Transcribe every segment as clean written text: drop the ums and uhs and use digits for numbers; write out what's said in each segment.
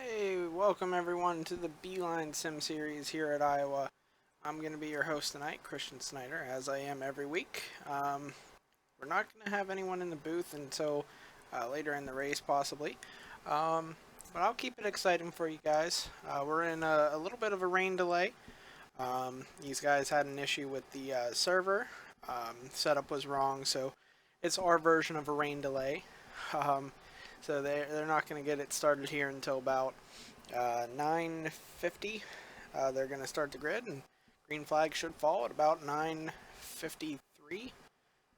Hey, welcome everyone to the BeelineSim series here at Iowa. I'm going to be your host tonight, Christian Snyder, as I am every week. We're not going to have anyone in the booth until later in the race, possibly. But I'll keep it exciting for you guys. We're in a little bit of a rain delay. These guys had an issue with the server. Setup was wrong, so it's our version of a rain delay. So they're not going to get it started here until about 9:50. They're going to start the grid, and green flag should fall at about 9:53,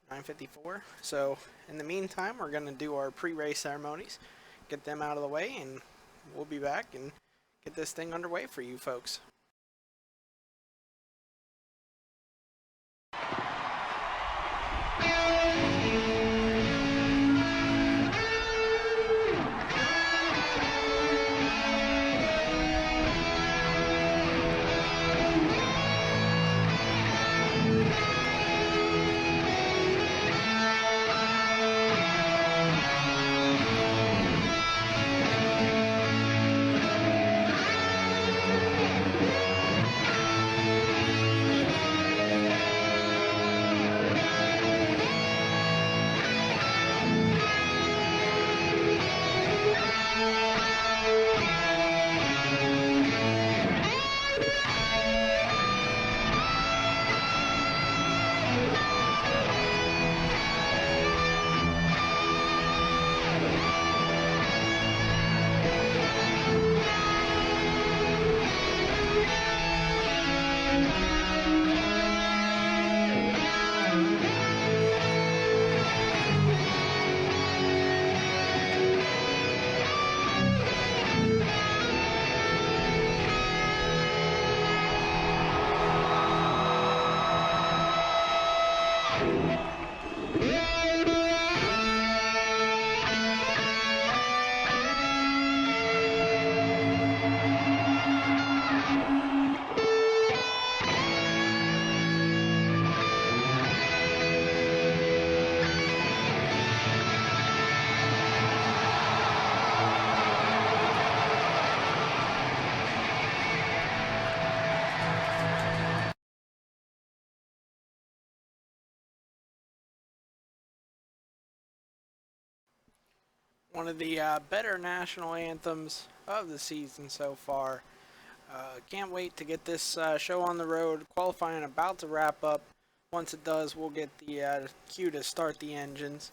9:54. So in the meantime, we're going to do our pre-race ceremonies, get them out of the way, and we'll be back and get this thing underway for you folks. One of the better national anthems of the season so far. Can't wait to get this show on the road. Qualifying about to wrap up. Once it does, we'll get the cue to start the engines.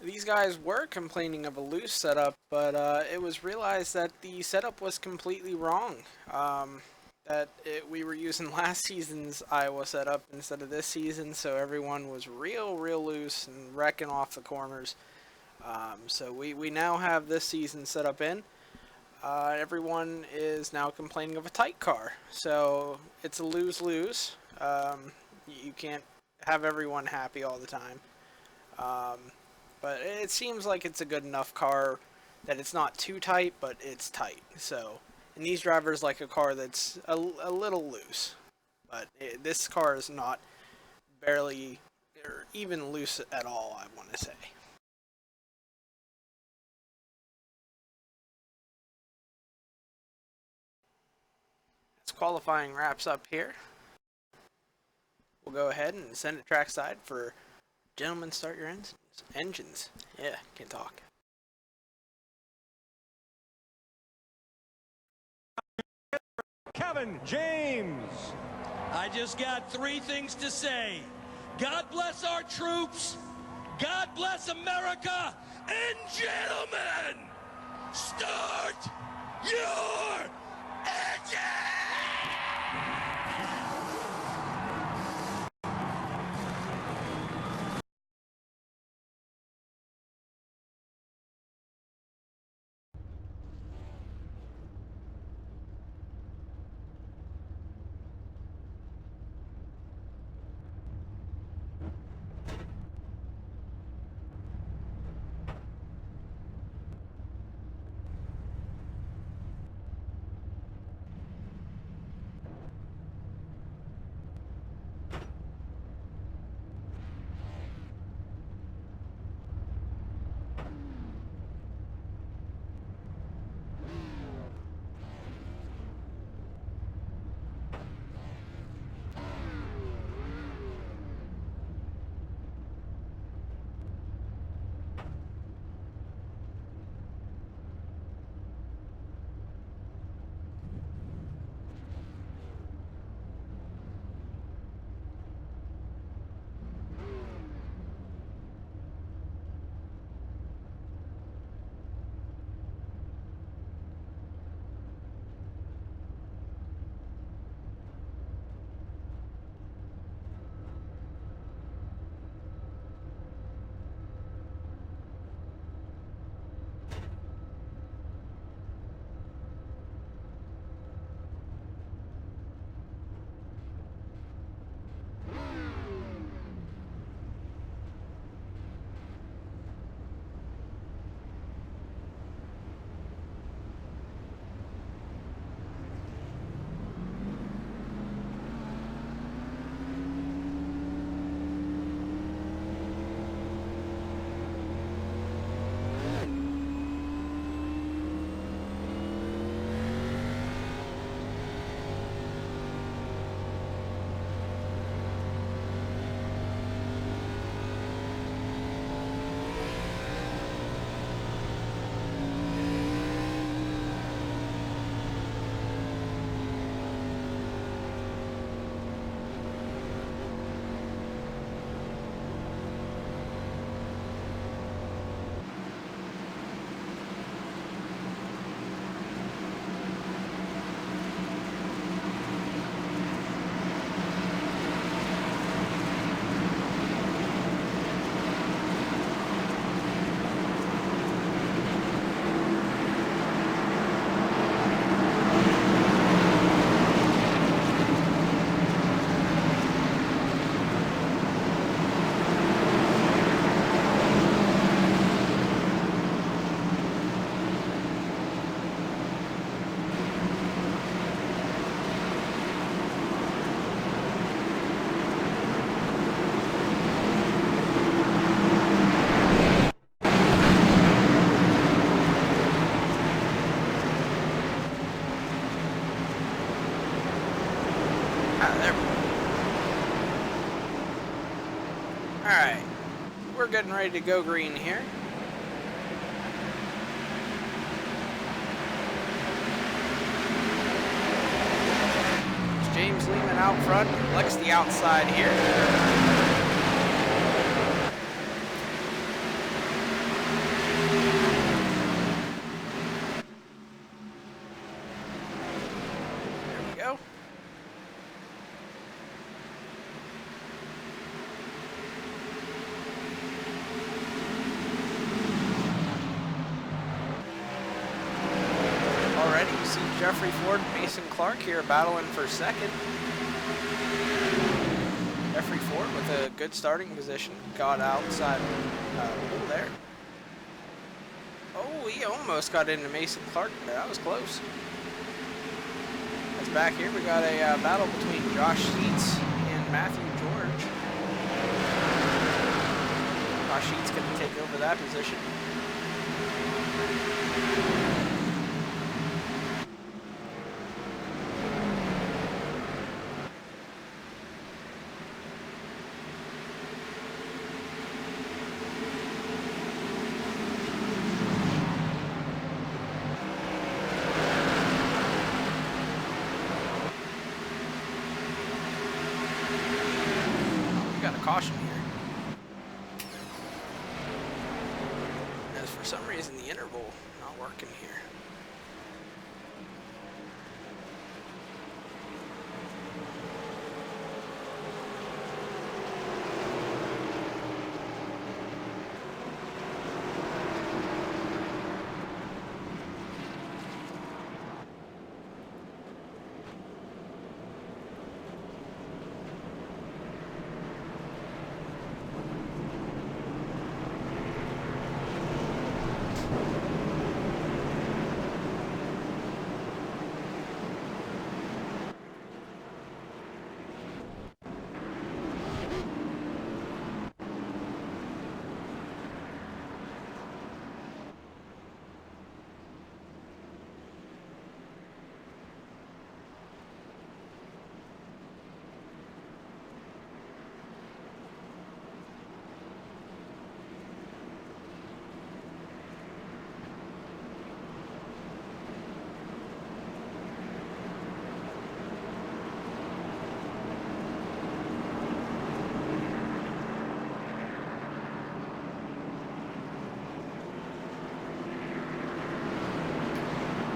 These guys were complaining of a loose setup, but it was realized that the setup was completely wrong. We were using last season's Iowa setup instead of this season, so everyone was real loose and wrecking off the corners. So we now have this season set up in. Everyone is now complaining of a tight car. So it's a lose-lose. You can't have everyone happy all the time. But it seems like it's a good enough car that it's not too tight, but it's tight. So, and these drivers like a car that's a little loose. But this car is not barely or even loose at all, I want to say. Qualifying wraps up here. We'll go ahead and send it trackside for gentlemen. Start your engines. Yeah, can't talk. Kevin James. I just got three things to say. God bless our troops. God bless America. And gentlemen, start your engine! Alright, we're getting ready to go green here. It's James Lehman out front, Lex the outside here. Jeffrey Ford and Mason Clark here battling for second. Jeffrey Ford with a good starting position. Got outside hole there. Oh, he almost got into Mason Clark, but that was close. As back here, we got a battle between Josh Sheets and Matthew George. Josh Sheets going to take over that position. Caution here. As for some reason the interval not working here.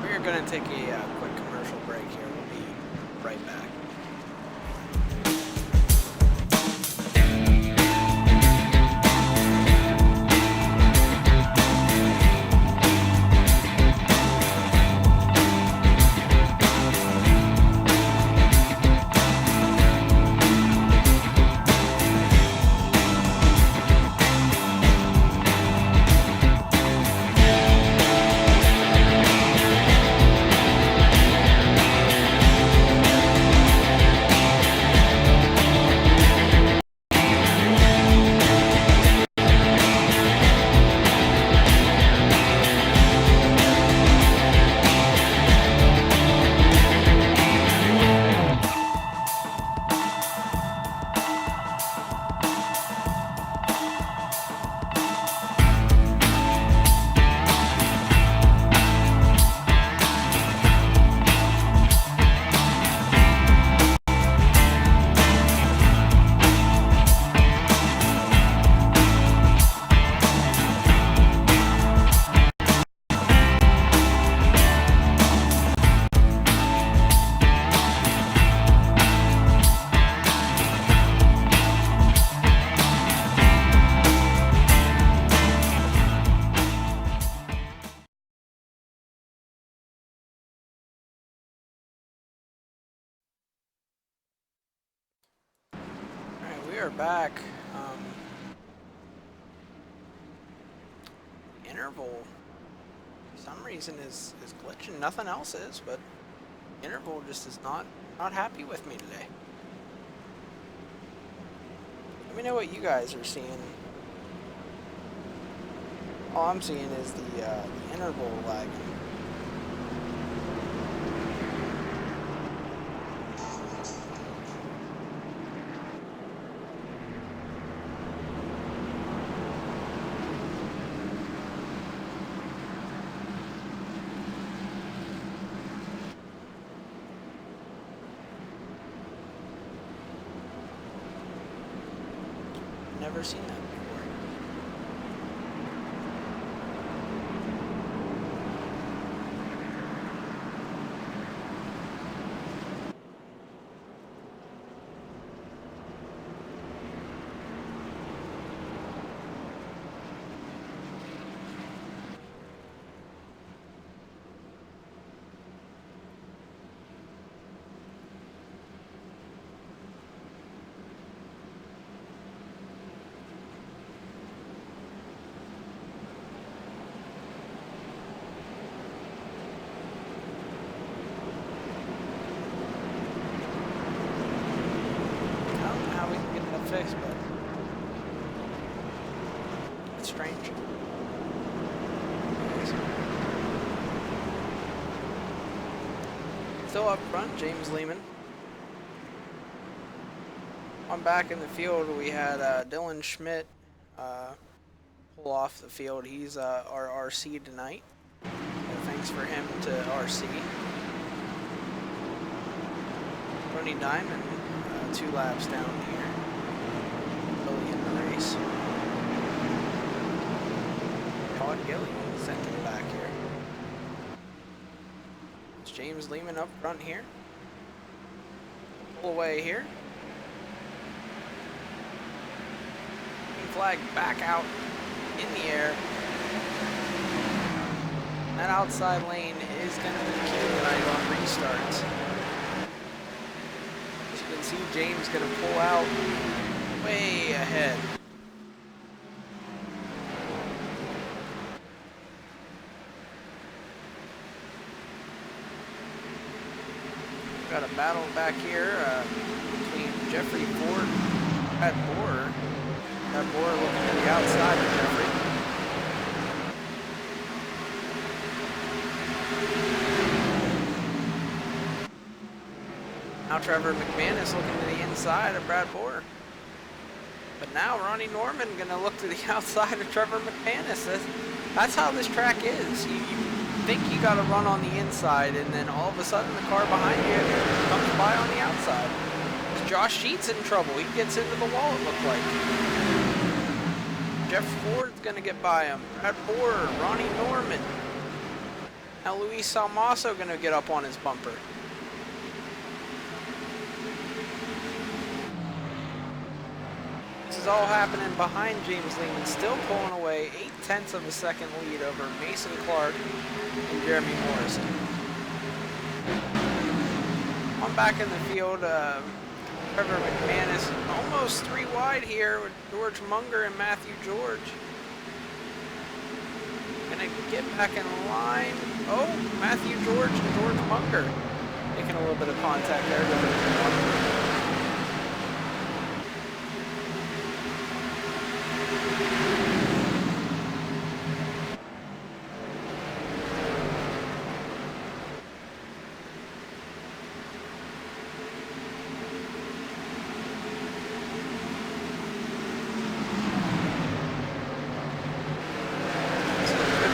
We're going to take a quick commercial break here. We'll be right back. We are back. Interval, for some reason, is glitching. Nothing else is, but interval just is not happy with me today. Let me know what you guys are seeing. All I'm seeing is the interval lagging. never seen that before. Fixed, but it's strange. Still up front, James Lehman. On back in the field, we had Dylan Schmidt pull off the field. He's our RC tonight. So thanks for him to RC. Tony Diamond, 2 laps down here. In the race. Todd Gilly sent him back here. It's James Lehman up front here. Pull away here. Green flag back out in the air. That outside lane is going to be the key tonight on restarts. As you can see, James going to pull out way ahead. Got a battle back here between Jeffrey Ford and Brad Borer. Brad Borer looking to the outside of Jeffrey. Now Trevor McManus looking to the inside of Brad Borer. But now Ronnie Norman going to look to the outside of Trevor McManus. That's how this track is. You think you got to run on the inside, and then all of a sudden the car behind you comes by on the outside. Josh Sheets in trouble. He gets into the wall, it looked like. Jeff Ford's going to get by him. Brad Borer, Ronnie Norman. Now Luis Salmaso going to get up on his bumper. This is all happening behind James Lehman, still pulling away 0.8 of a second lead over Mason Clark and Jeremy Morrison. I'm back in the field. Trevor McManus almost 3 wide here with George Munger and Matthew George. Gonna get back in line. Oh, Matthew George and George Munger making a little bit of contact there.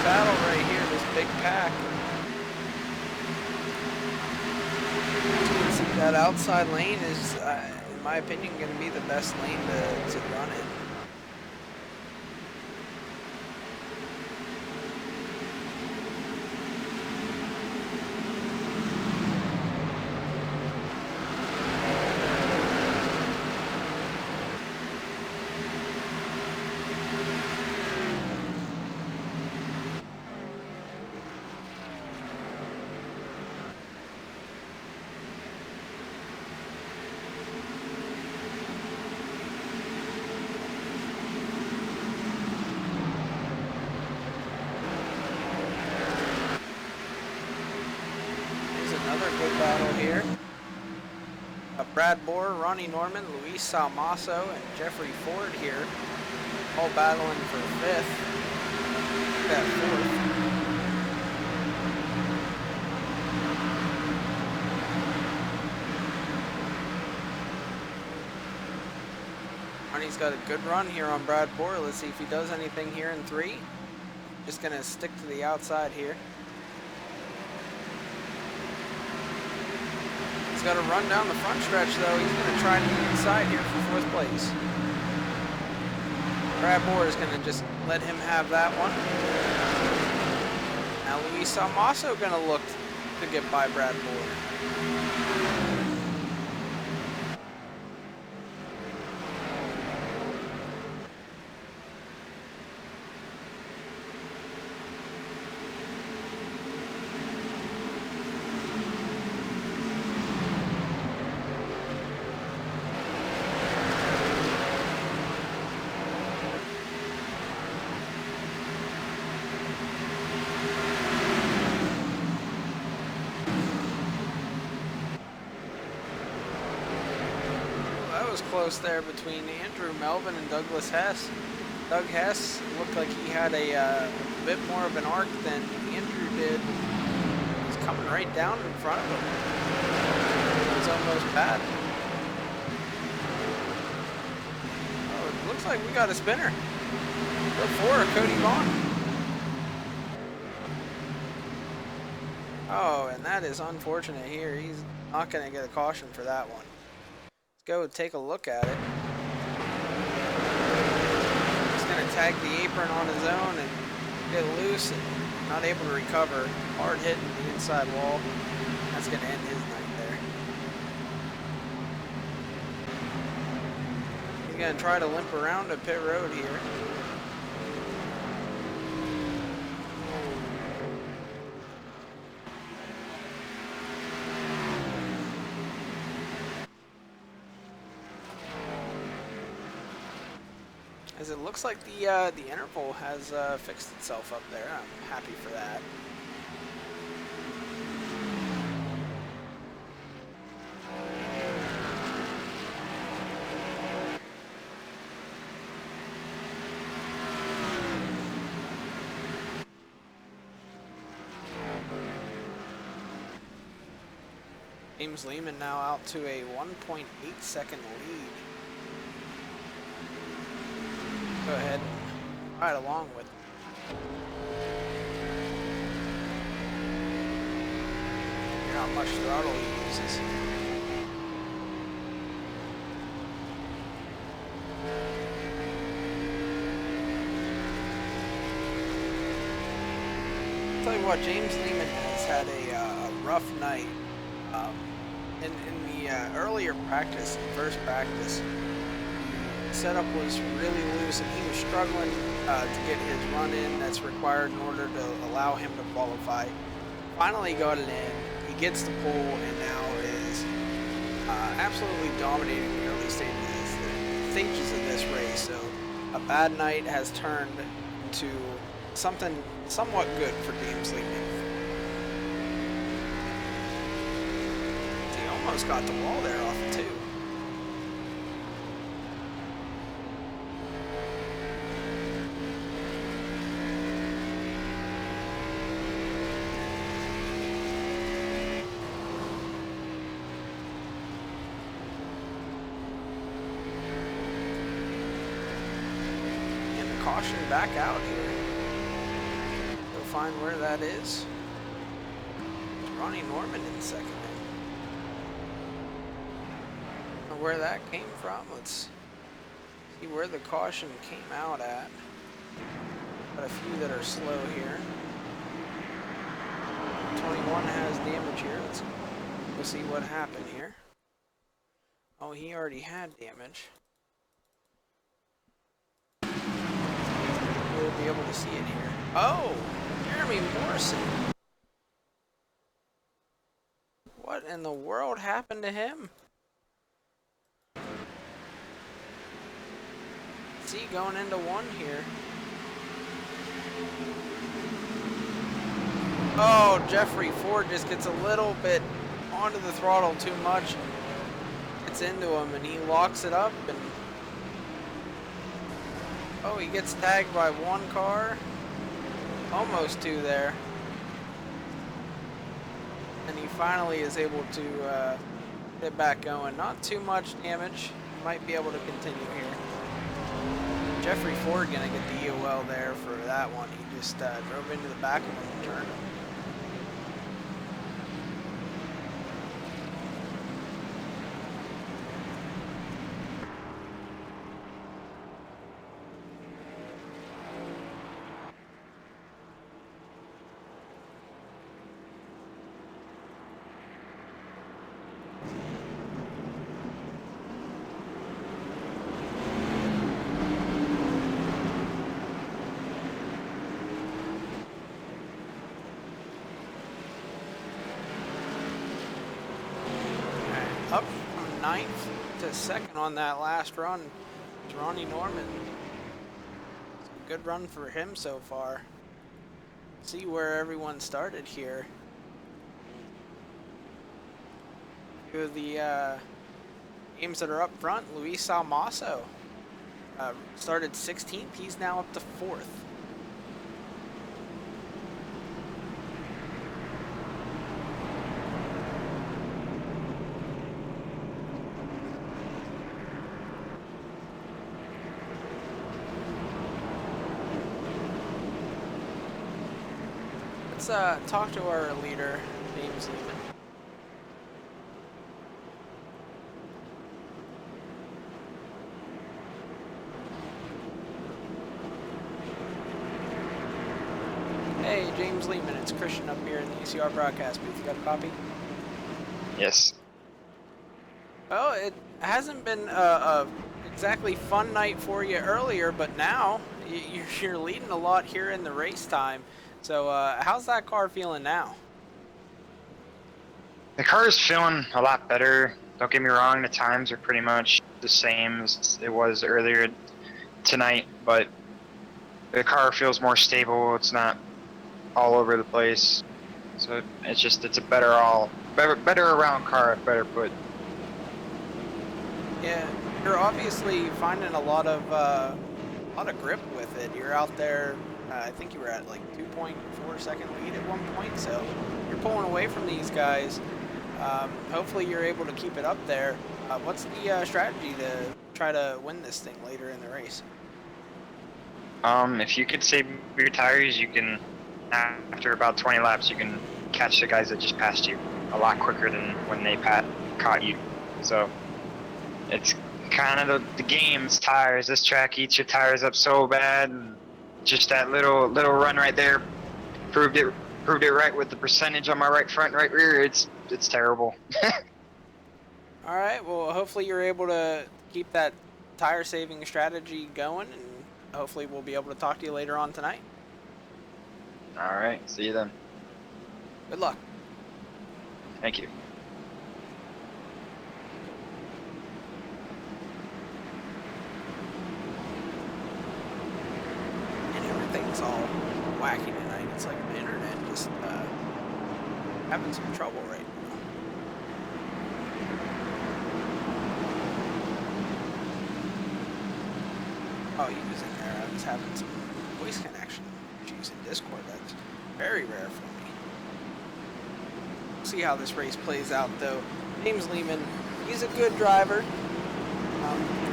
Battle right here, this big pack. You can see that outside lane is, in my opinion, going to be the best lane to run in. Another good battle here. Brad Borer, Ronnie Norman, Luis Salmaso, and Jeffrey Ford here, all battling for 5th. That 4th. Ronnie's got a good run here on Brad Borer. Let's see if he does anything here in 3. Just gonna stick to the outside here. Got to run down the front stretch though. He's going to try to get inside here for 4th place. Brad Moore is going to just let him have that one. Now Luis, I'm also going to look to get by Brad Moore. Close there between Andrew Melvin and Douglas Hess. Doug Hess looked like he had a bit more of an arc than Andrew did. He's coming right down in front of him. It was almost bad. Oh, it looks like we got a spinner. Go for Cody Vaughn. Oh, and that is unfortunate here. He's not going to get a caution for that one. Go take a look at it. He's going to tag the apron on his own and get loose and not able to recover. Hard hitting the inside wall. That's going to end his night there. He's going to try to limp around to pit road here. As it looks like the interval has fixed itself up there. I'm happy for that. James Lehman now out to a 1.8 second lead. Go ahead and ride along with him. Hear how much throttle he uses. I'll tell you what, James Lehman has had a rough night. In the earlier practice, first practice, setup was really loose and he was struggling to get his run in that's required in order to allow him to qualify. Finally got it in, he gets the pole and now is absolutely dominating the early stages of this race. So a bad night has turned into something somewhat good for James Lehman. He almost got the wall there off it too. Caution back out here. Go find where that is. Ronnie Norman in second. I don't know where that came from. Let's see where the caution came out at. Got a few that are slow here. 21 has damage here. We'll see what happened here. Oh, he already had damage. We'll be able to see it here. Oh, Jeremy Morrison. What in the world happened to him? See, going into one here. Oh, Jeffrey Ford just gets a little bit onto the throttle too much. Gets into him and he locks it up and oh, he gets tagged by one car. Almost two there. And he finally is able to get back going. Not too much damage. Might be able to continue here. Jeffrey Ford gonna get the EOL there for that one. He just drove into the back of him and turned him. ninth to second on that last run. It's Ronnie Norman. Good run for him so far. See where everyone started here. Two of the names that are up front, Luis Almaso started 16th. He's now up to 4th. Let's talk to our leader, James Lehman. Hey, James Lehman, it's Christian up here in the UCR broadcast booth. You got a copy? Yes. Well, it hasn't been a exactly fun night for you earlier, but now you're leading a lot here in the race time. So how's that car feeling now? The car is feeling a lot better. Don't get me wrong, the times are pretty much the same as it was earlier tonight, but the car feels more stable. It's not all over the place. So it's a better around car, better put. Yeah, you're obviously finding a lot of grip with it. You're out there. I think you were at like 2.4 second lead at one point, so you're pulling away from these guys. Hopefully you're able to keep it up there. What's the strategy to try to win this thing later in the race? If you could save your tires, you can, after about 20 laps, you can catch the guys that just passed you a lot quicker than when they caught you. So it's kind of the game's tires. This track eats your tires up so bad, and just that little run right there proved it right with the percentage on my right front and right rear. It's terrible. All right, well, hopefully you're able to keep that tire saving strategy going, and hopefully we'll be able to talk to you later on tonight. All right, see you then. Good luck. Thank you. And everything's all wacky tonight. It's like the internet just having some trouble right now. Oh, you was in there. I was having some voice connection issues in Discord. That's very rare for me. See how this race plays out, though. James Lehman, he's a good driver.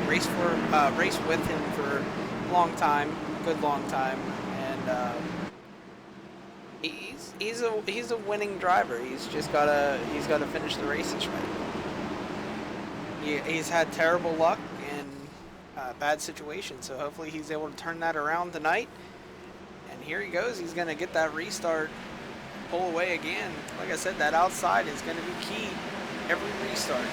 Raced with him for a long time, good long time, and he's a winning driver. He's gotta finish the races right. He's had terrible luck in bad situations, so hopefully he's able to turn that around tonight. And here he goes. He's gonna get that restart, pull away again. Like I said, that outside is gonna be key every restart.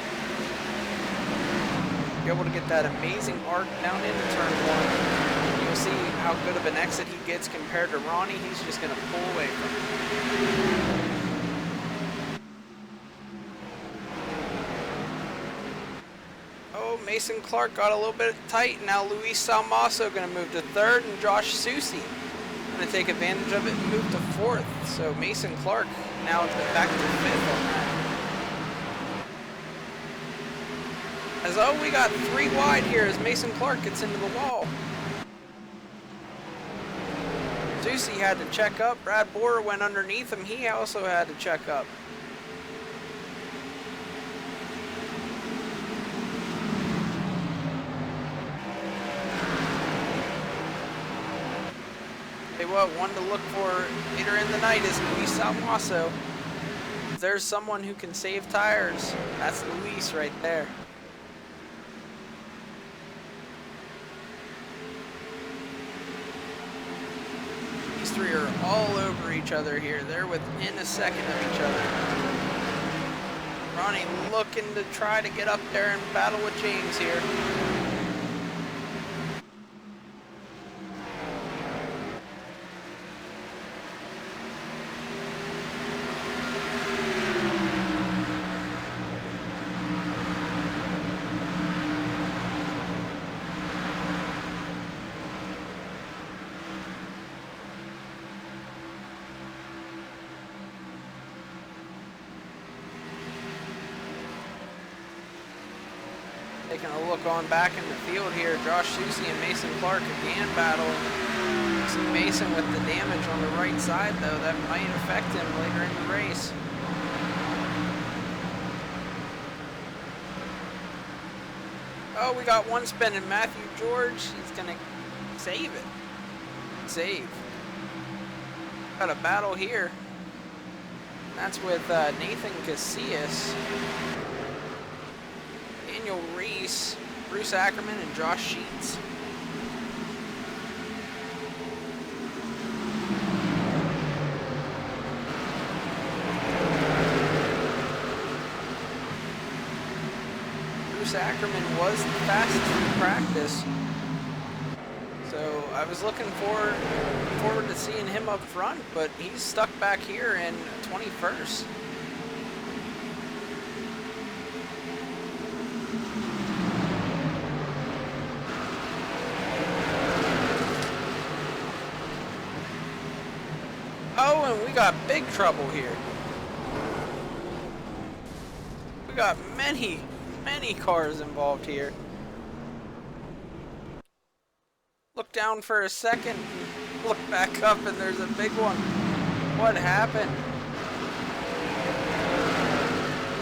Be able to get that amazing arc down into turn one. You'll see how good of an exit he gets compared to Ronnie. He's just going to pull away from him. Oh, Mason Clark got a little bit tight. Now Luis Salmaso going to move to 3rd, and Josh Susi going to take advantage of it and move to 4th. So Mason Clark now back to 5th on that. As we got 3 wide here as Mason Clark gets into the wall. Susi had to check up. Brad Borer went underneath him. He also had to check up. Hey, what one to look for later in the night is Luis Salmaso. If there's someone who can save tires, that's Luis right there. These three are all over each other here. They're within a second of each other. Ronnie looking to try to get up there and battle with James here. Taking a look on back in the field here, Josh Susie and Mason Clark again battling. See Mason with the damage on the right side though, that might affect him later in the race. Oh, we got one spinning. Matthew George, he's gonna save it. Save. Got a battle here. That's with Nathan Casillas, Daniel Reese, Bruce Ackerman, and Josh Sheets. Bruce Ackerman was the fastest in practice, so I was looking forward to seeing him up front, but he's stuck back here in 21st. Oh, and we got big trouble here. We got many cars involved here. Look down for a second, look back up, and there's a big one. What happened?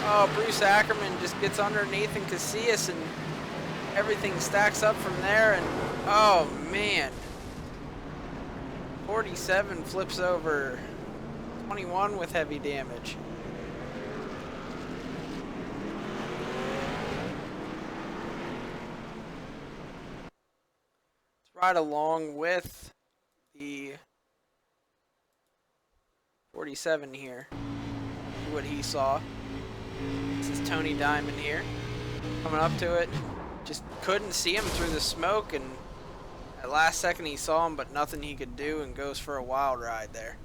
Oh, Bruce Ackerman just gets under Nathan Casillas and everything stacks up from there, and oh man. 47 flips over 21 with heavy damage. Right along with the 47 here. See what he saw. This is Tony Diamond here. Coming up to it. Just couldn't see him through the smoke, and at last second he saw him, but nothing he could do, and goes for a wild ride there.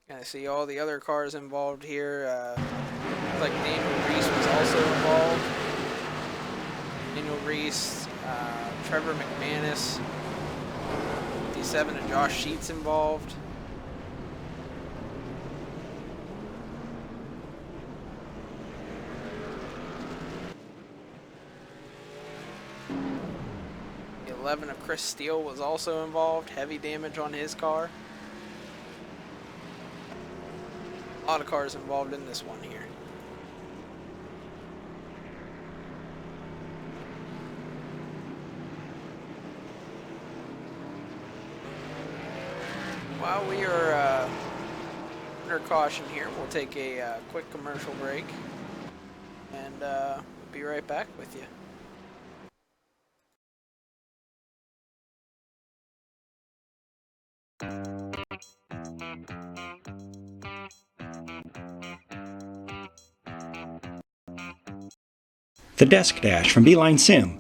Gonna see all the other cars involved here. Looks like Daniel Reese was also involved. Daniel Reese, Trevor McManus, 57, and Josh Sheets involved. The 11 of Chris Steele was also involved. Heavy damage on his car. A lot of cars involved in this one here. While we are under caution here, we'll take a quick commercial break, and we'll be right back with you. The Desk Dash from BeelineSim,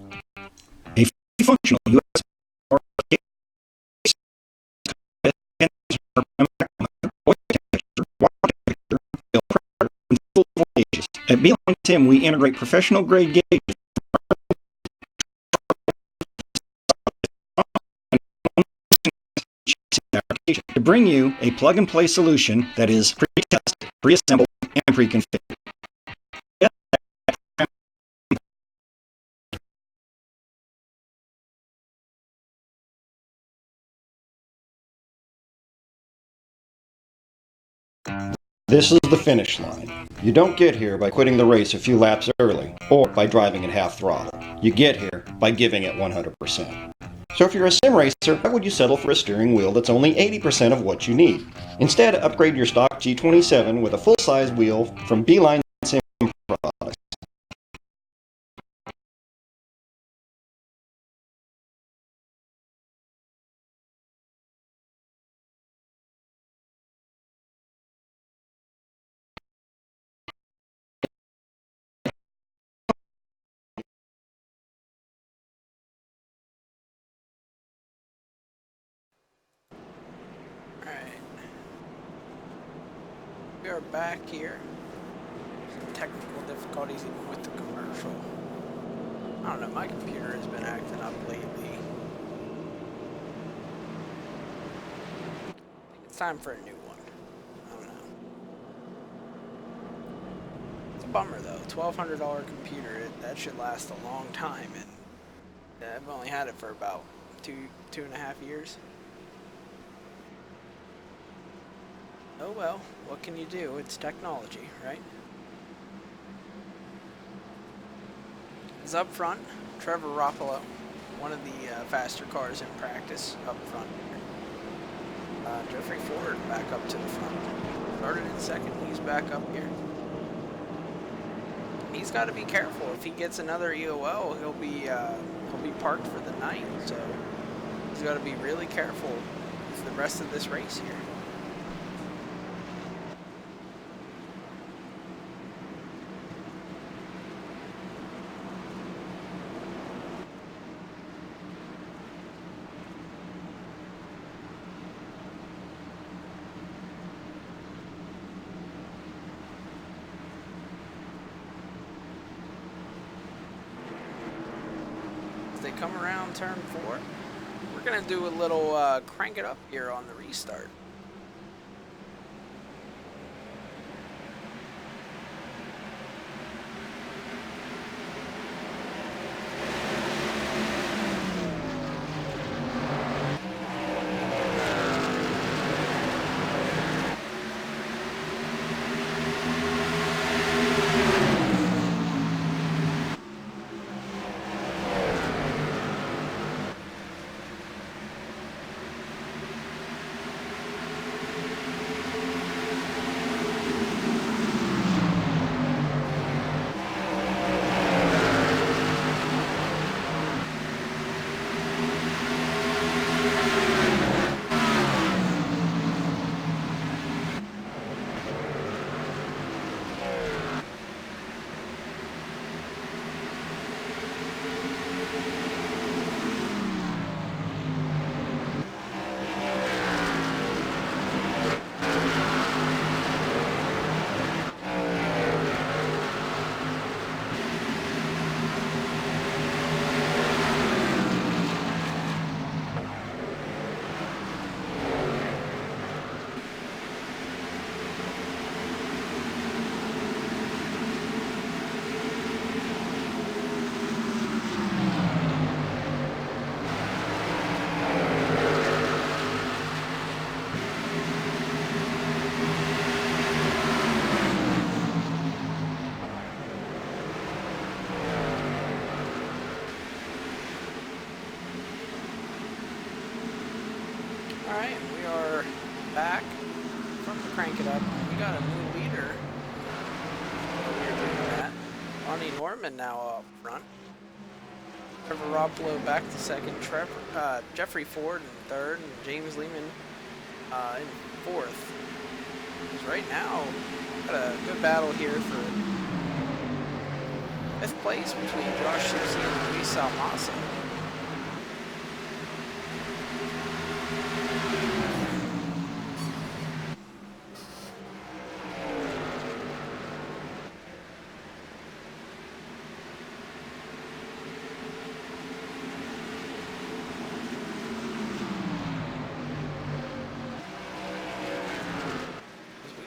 a fully functional USB At BeelineSim, we integrate professional grade gauges to bring you a plug-and-play solution that is pre-tested, pre-assembled, and pre-configured. This is the finish line. You don't get here by quitting the race a few laps early, or by driving at half throttle. You get here by giving it 100%. So if you're a sim racer, why would you settle for a steering wheel that's only 80% of what you need? Instead, upgrade your stock G27 with a full-size wheel from BeelineSim products. We are back here. Some technical difficulties even with the commercial. I don't know, my computer has been acting up lately. I think it's time for a new one. I don't know. a bummer though. $1,200 computer, that should last a long time, and I've only had it for about two and a half years. Oh well, what can you do? It's technology, right? Is up front, Trevor Roppolo, one of the faster cars in practice up front. Jeffrey Ford back up to the front. Started in second, he's back up here. He's got to be careful. If he gets another EOL, he'll be parked for the night. So he's got to be really careful with the rest of this race here. They come around turn 4. We're gonna do a little crank it up here on the restart. Alright, we are back from the crank it up. We got a new leader. We're doing that. Ronnie Norman now up front. Trevor Roppolo back to second. Jeffrey Ford in third, and James Lehman in fourth. Because right now, got a good battle here for fifth place between Josh Shipsey and Luis Almasa.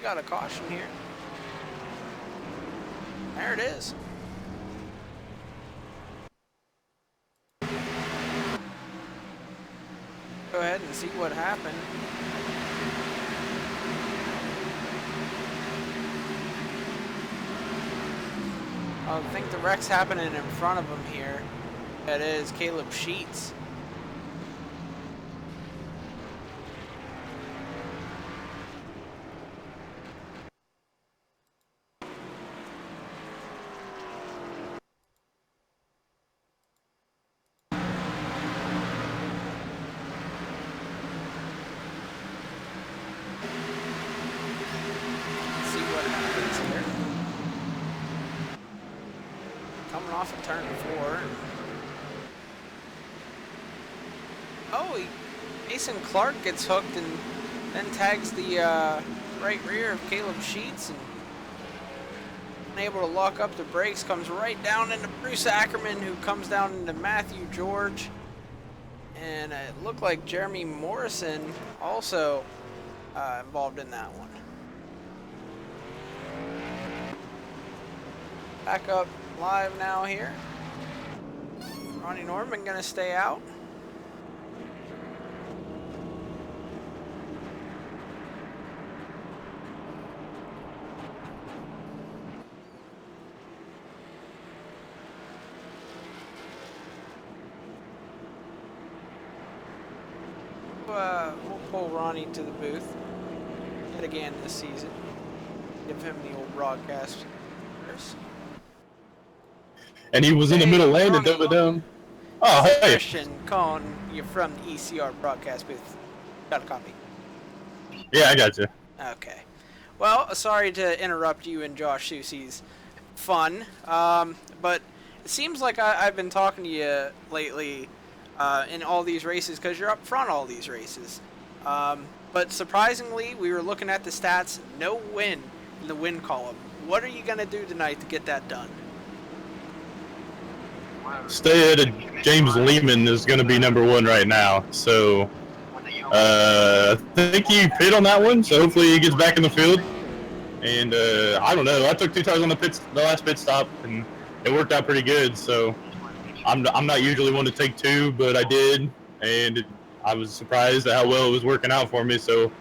Got a caution here. There it is. Go ahead and see what happened. I think the wreck's happening in front of him here. That is Caleb Sheets. Coming off of turn 4. Oh, Mason Clark gets hooked and then tags the right rear of Caleb Sheets and unable to lock up the brakes, comes right down into Bruce Ackerman, who comes down into Matthew George. And it looked like Jeremy Morrison also involved in that one. Back up live now here. Ronnie Norman gonna stay out. We'll pull Ronnie to the booth yet again this season. Give him the old broadcast. And he was in the Hey, middle lane and Ronnie. dove it down. Oh, This is hey. Christian calling you from the ECR broadcast booth. Got a copy? Yeah, I got you. Okay. Well, sorry to interrupt you and Josh Susie's fun, but it seems like I've been talking to you lately in all these races because you're up front all these races. But surprisingly, we were looking at the stats, no win in the win column. What are you going to do tonight to get that done? Stay at James Lehman is going to be #1 right now. So I think he pit on that one. So hopefully he gets back in the field. And I don't know. I took 2 tires on the last pit stop, and it worked out pretty good. So I'm not usually one to take 2, but I did, and I was surprised at how well it was working out for me. So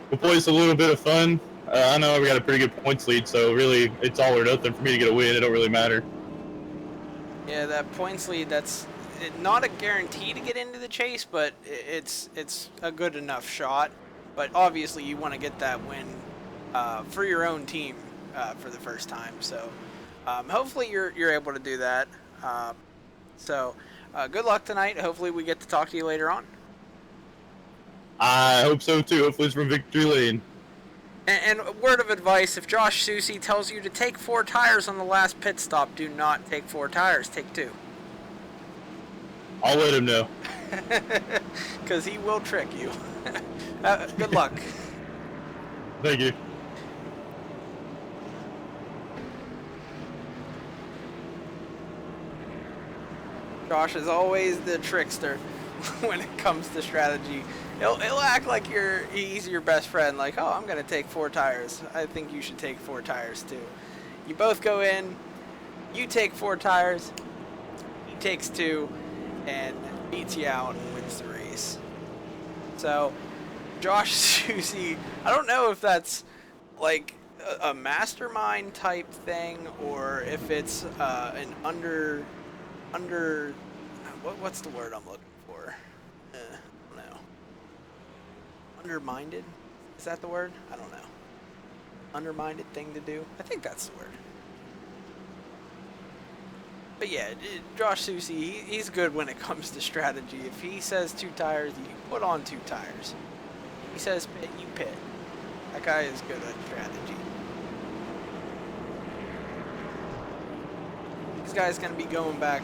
we'll play just a little bit of fun. I know we got a pretty good points lead, so really it's all or nothing for me to get a win. It don't really matter. Yeah, that points lead, that's not a guarantee to get into the chase, but it's a good enough shot. But obviously you want to get that win for your own team for the first time. So hopefully you're able to do that. So good luck tonight. Hopefully we get to talk to you later on. I hope so too. Hopefully it's from Victory Lane. And a word of advice, if Josh Susie tells you to take 4 tires on the last pit stop, do not take 4 tires, take 2. I'll let him know. Because he will trick you. Good luck. Thank you. Josh is always the trickster when it comes to strategy. He'll act like he's your best friend, like, oh, I'm going to take 4 tires. I think you should take 4 tires too. You both go in, you take 4 tires, he takes 2, and beats you out and wins the race. So, Josh Susie, I don't know if that's like a mastermind type thing or if it's an what's the word I'm looking for? I don't know. Undermined? Is that the word? I don't know. Undermined thing to do? I think that's the word. But yeah, Josh Susie, he's good when it comes to strategy. If he says 2 tires, you put on 2 tires. He says pit, you pit. That guy is good at strategy. This guy's going to be going back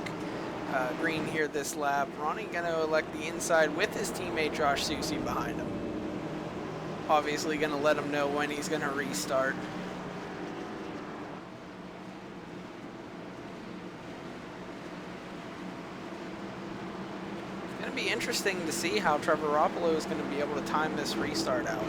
green here this lap. Ronnie going to elect the inside with his teammate Josh Susie behind him. Obviously going to let him know when he's going to restart. It's going to be interesting to see how Trevor Roppolo is going to be able to time this restart out.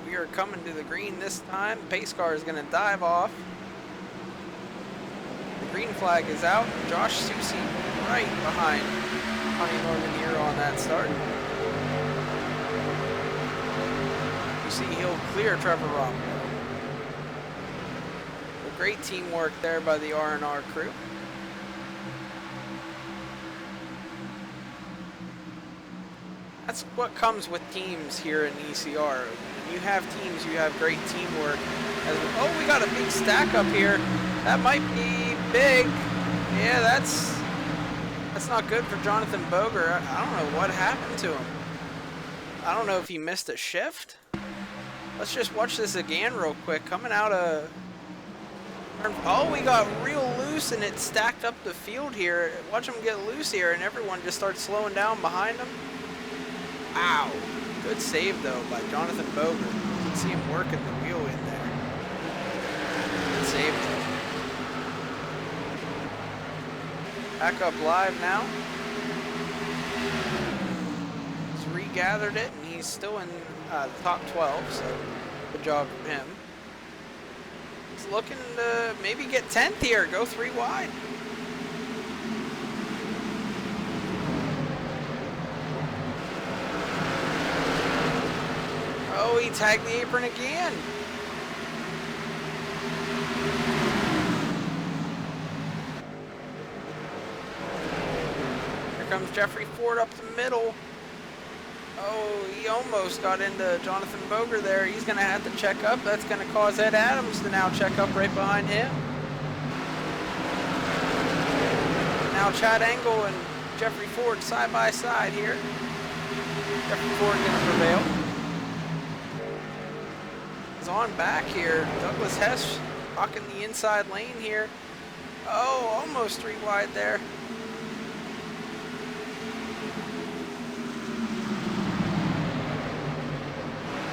We are coming to the green this time. Pace car is going to dive off. The green flag is out. Josh Susie right behind Ronnie Norman here on that start. You see he'll clear Trevor Roppolo. Well, great teamwork there by the R&R crew. That's what comes with teams here in ECR. When you have teams, you have great teamwork. Oh, we got a big stack up here. That might be big. Yeah, that's not good for Jonathan Boger. I don't know what happened to him. I don't know if he missed a shift. Let's just watch this again real quick. Coming out of... Oh, we got real loose and it stacked up the field here. Watch him get loose here and everyone just starts slowing down behind him. Wow. Good save, though, by Jonathan Boger. You can see him working the wheel in there. Good save, though. Back up live now. He's regathered it, and he's still in the top 12, so good job from him. He's looking to maybe get 10th here, go 3 wide. Oh, he tagged the apron again. Here comes Jeffrey Ford up the middle. Oh, he almost got into Jonathan Boger there. He's going to have to check up. That's going to cause Ed Adams to now check up right behind him. Now Chad Engel and Jeffrey Ford side by side here. Jeffrey Ford going to prevail. He's on back here. Douglas Hess rocking the inside lane here. Oh, almost 3 wide there.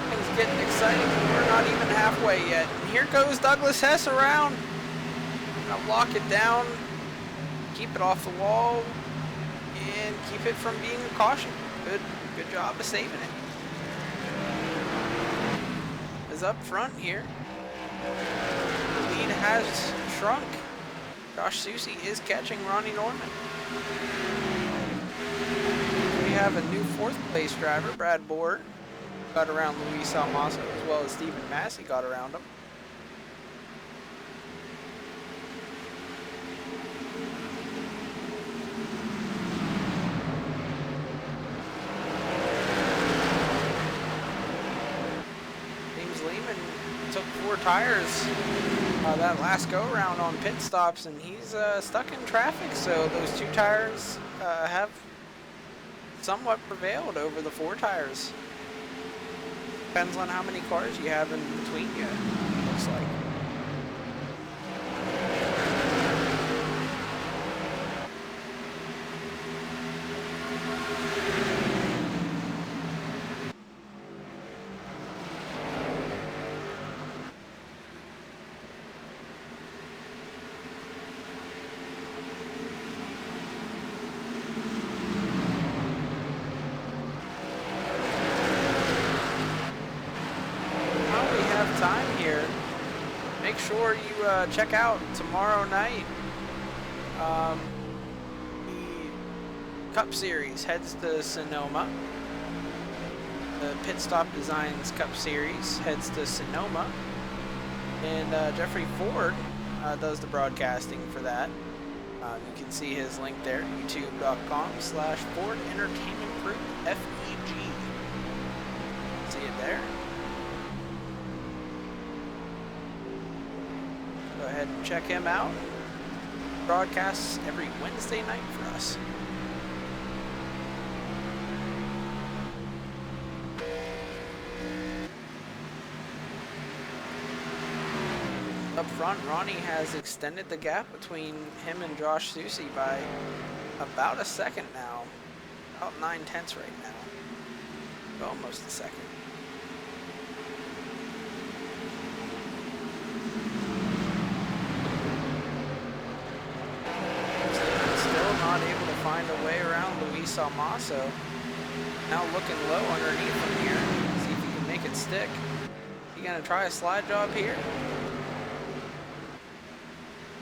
Things getting exciting. We're not even halfway yet. And here goes Douglas Hess around. Gonna lock it down, keep it off the wall, and keep it from being a caution. Good job of saving it. Is up front here. The lead has shrunk. Josh Susie is catching Ronnie Norman. We have a new 4th place driver, Brad Board, got around Luis Almaso, as well as Stephen Massey got around him. Took 4 tires that last go around on pit stops, and he's stuck in traffic, so those 2 tires have somewhat prevailed over the 4 tires. Depends on how many cars you have in between you, looks like. Time here. Make sure you check out tomorrow night. The Cup Series heads to Sonoma. The Pit Stop Designs Cup Series heads to Sonoma. And Jeffrey Ford does the broadcasting for that. You can see his link there, youtube.com/Ford Entertainment Group FEG. See it there. Go ahead and check him out. Broadcasts every Wednesday night for us. Up front, Ronnie has extended the gap between him and Josh Susie by about a second now. About 9/10 right now. Almost a second. Not able to find a way around Luis Almaso. Now looking low underneath him here. See if he can make it stick. He gonna try a slide job here?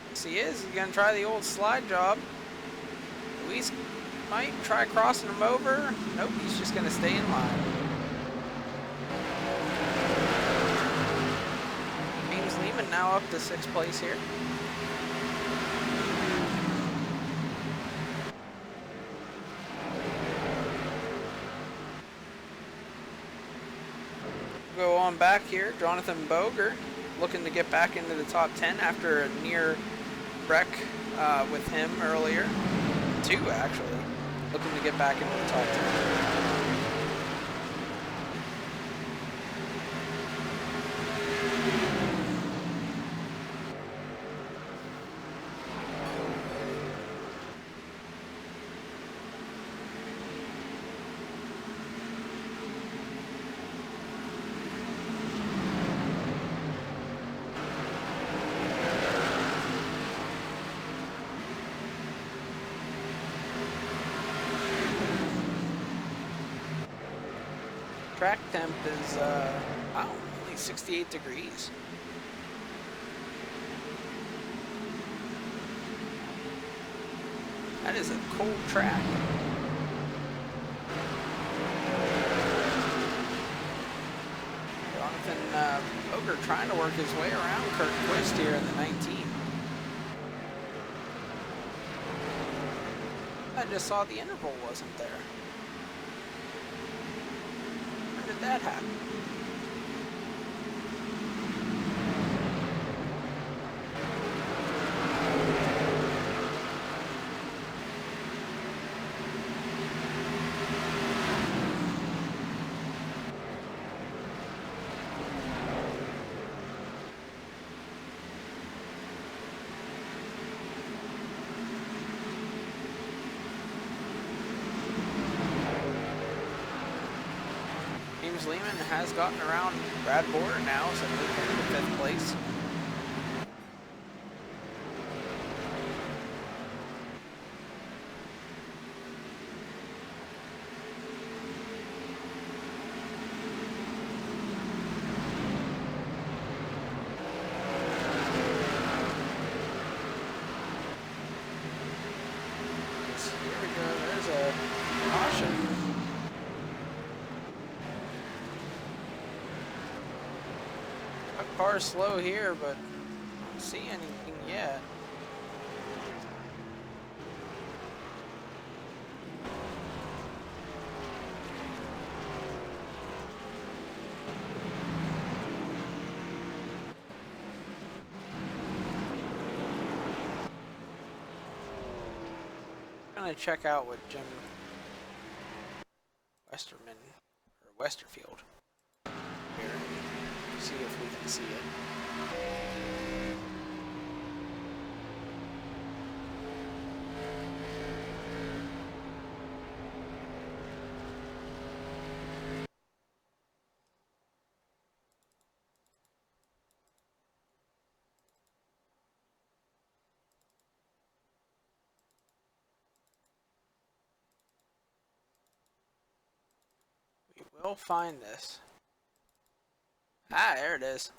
Yes, he is. He's gonna try the old slide job. Luis might try crossing him over. Nope, he's just gonna stay in line. James Lehman now up to 6th place here. Go on back here, Jonathan Boger looking to get back into the top 10 after a near wreck with him earlier. 2 actually, looking to get back into the top 10. Track temp is wow, only 68 degrees. That is a cold track. Jonathan Boger trying to work his way around Kurt Twist here in the 19. I just saw the interval wasn't there. When did that happen? James Lehman has gotten around Brad Borer now, so they're in 5th place. Here we go, there's a caution. Car's slow here, but I don't see anything yet. I'm gonna check out with Jim Westerman or Westerfield here. See if we can see it. We will find this. Ah, there it is.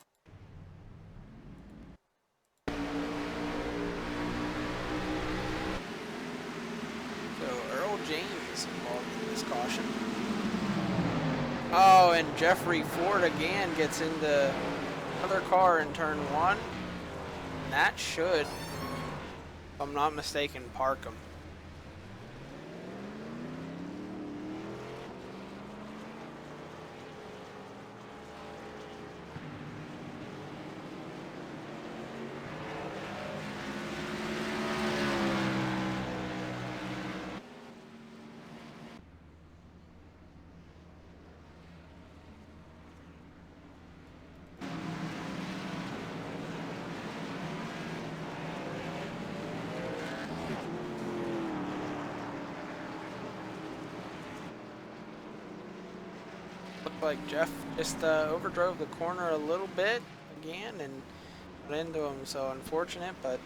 James involved in this caution. Oh, and Jeffrey Ford again gets into another car in turn 1. And that should, if I'm not mistaken, park him. Looked like Jeff just overdrove the corner a little bit again and went into him, so unfortunate, but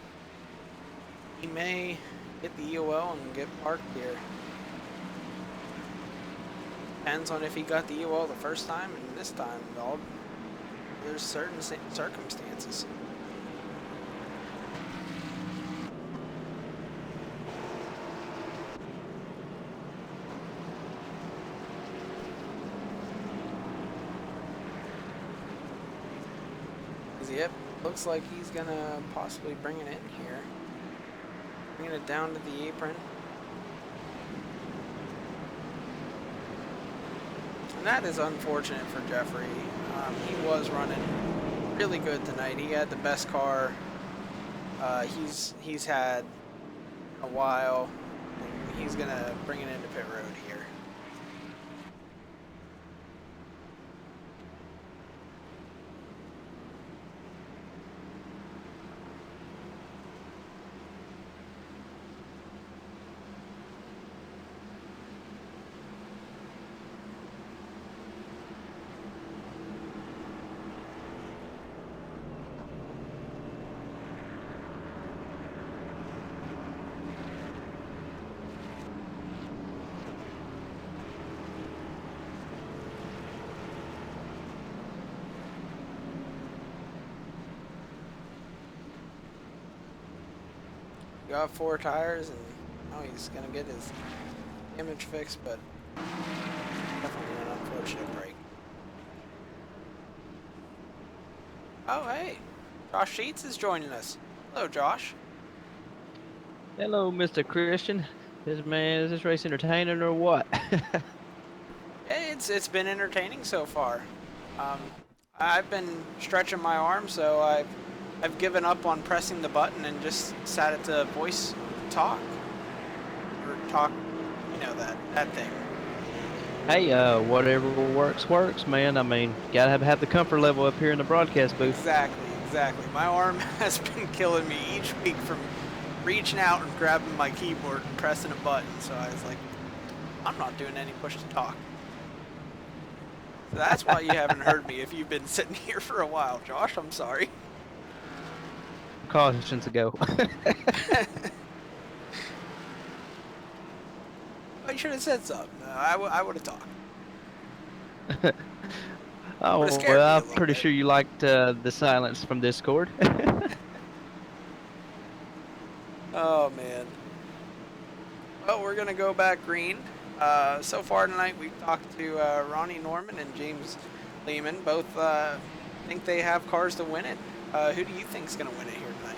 he may get the EOL and get parked here. Depends on if he got the EOL the first time and this time. There's certain circumstances. Yep, looks like he's gonna possibly bring it in here. Bringing it down to the apron. And that is unfortunate for Jeffrey. He was running really good tonight. He had the best car he's had a while. And he's gonna bring it into pit road here. got 4 tires, and now he's gonna get his damage fixed, but definitely an unfortunate break. Oh, hey, Josh Sheets is joining us. Hello, Josh. Hello, Mr. Christian. Is this race entertaining or what? Hey, it's been entertaining so far. I've been stretching my arm, so I've given up on pressing the button and just set it to voice talk or talk, you know, that thing. Hey, whatever works, man. I mean, gotta have the comfort level up here in the broadcast booth. Exactly. My arm has been killing me each week from reaching out and grabbing my keyboard and pressing a button. So I was like, I'm not doing any push to talk. So that's why you haven't heard me if you've been sitting here for a while, Josh. I'm sorry. Cautions ago. I should have said something. I would have talked. Oh, Would've scared me a well, I'm little pretty bit. sure you liked the silence from Discord. Oh, man. Well, we're going to go back green. So far tonight, we've talked to Ronnie Norman and James Lehman. Both think they have cars to win it. Who do you think's going to win it here tonight?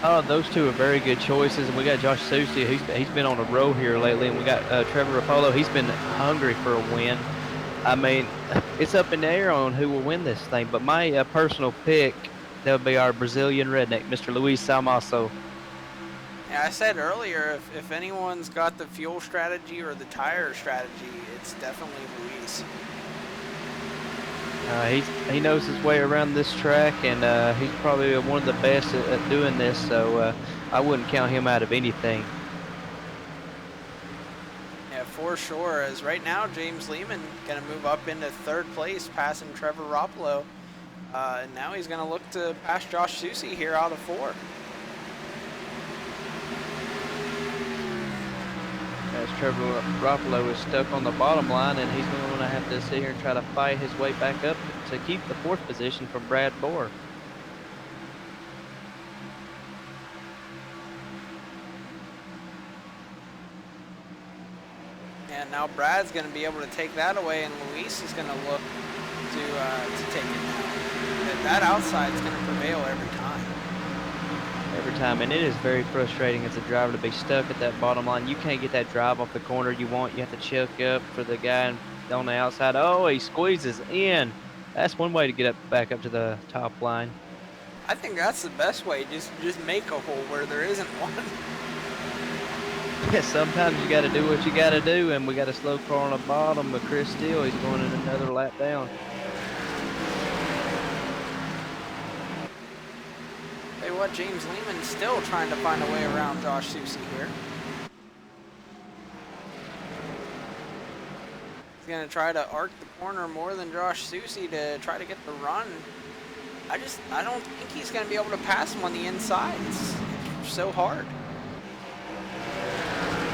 Oh, those two are very good choices, and we got Josh Susie. He's been on a roll here lately, and we got Trevor Rapolo. He's been hungry for a win. I mean, it's up in the air on who will win this thing, but my personal pick, that'll be our Brazilian redneck, Mr. Luis Salmaso. Yeah, I said earlier, if anyone's got the fuel strategy or the tire strategy, it's definitely Luis. He knows his way around this track, and he's probably one of the best at doing this, so I wouldn't count him out of anything. Yeah, for sure. As right now, James Lehman going to move up into 3rd place, passing Trevor Rapolo. And now he's going to look to pass Josh Susie here out of 4. As Trevor Rapolo is stuck on the bottom line, and he's going to have to sit here and try to fight his way back up to keep the 4th position from Brad Bohr. And now Brad's going to be able to take that away, and Luis is going to look to take it now. That outside is going to prevail every time. Every time, and it is very frustrating as a driver to be stuck at that bottom line. You can't get that drive off the corner you want. You have to check up for the guy on the outside. Oh, he squeezes in. That's one way to get back up to the top line. I think that's the best way. Just make a hole where there isn't one. Sometimes you got to do what you got to do, and we got a slow car on the bottom, but Chris Steele, he's going in another lap down. Tell you what, James Lehman's still trying to find a way around Josh Susie here. He's going to try to arc the corner more than Josh Susie to try to get the run. I don't think he's going to be able to pass him on the inside. It's so hard.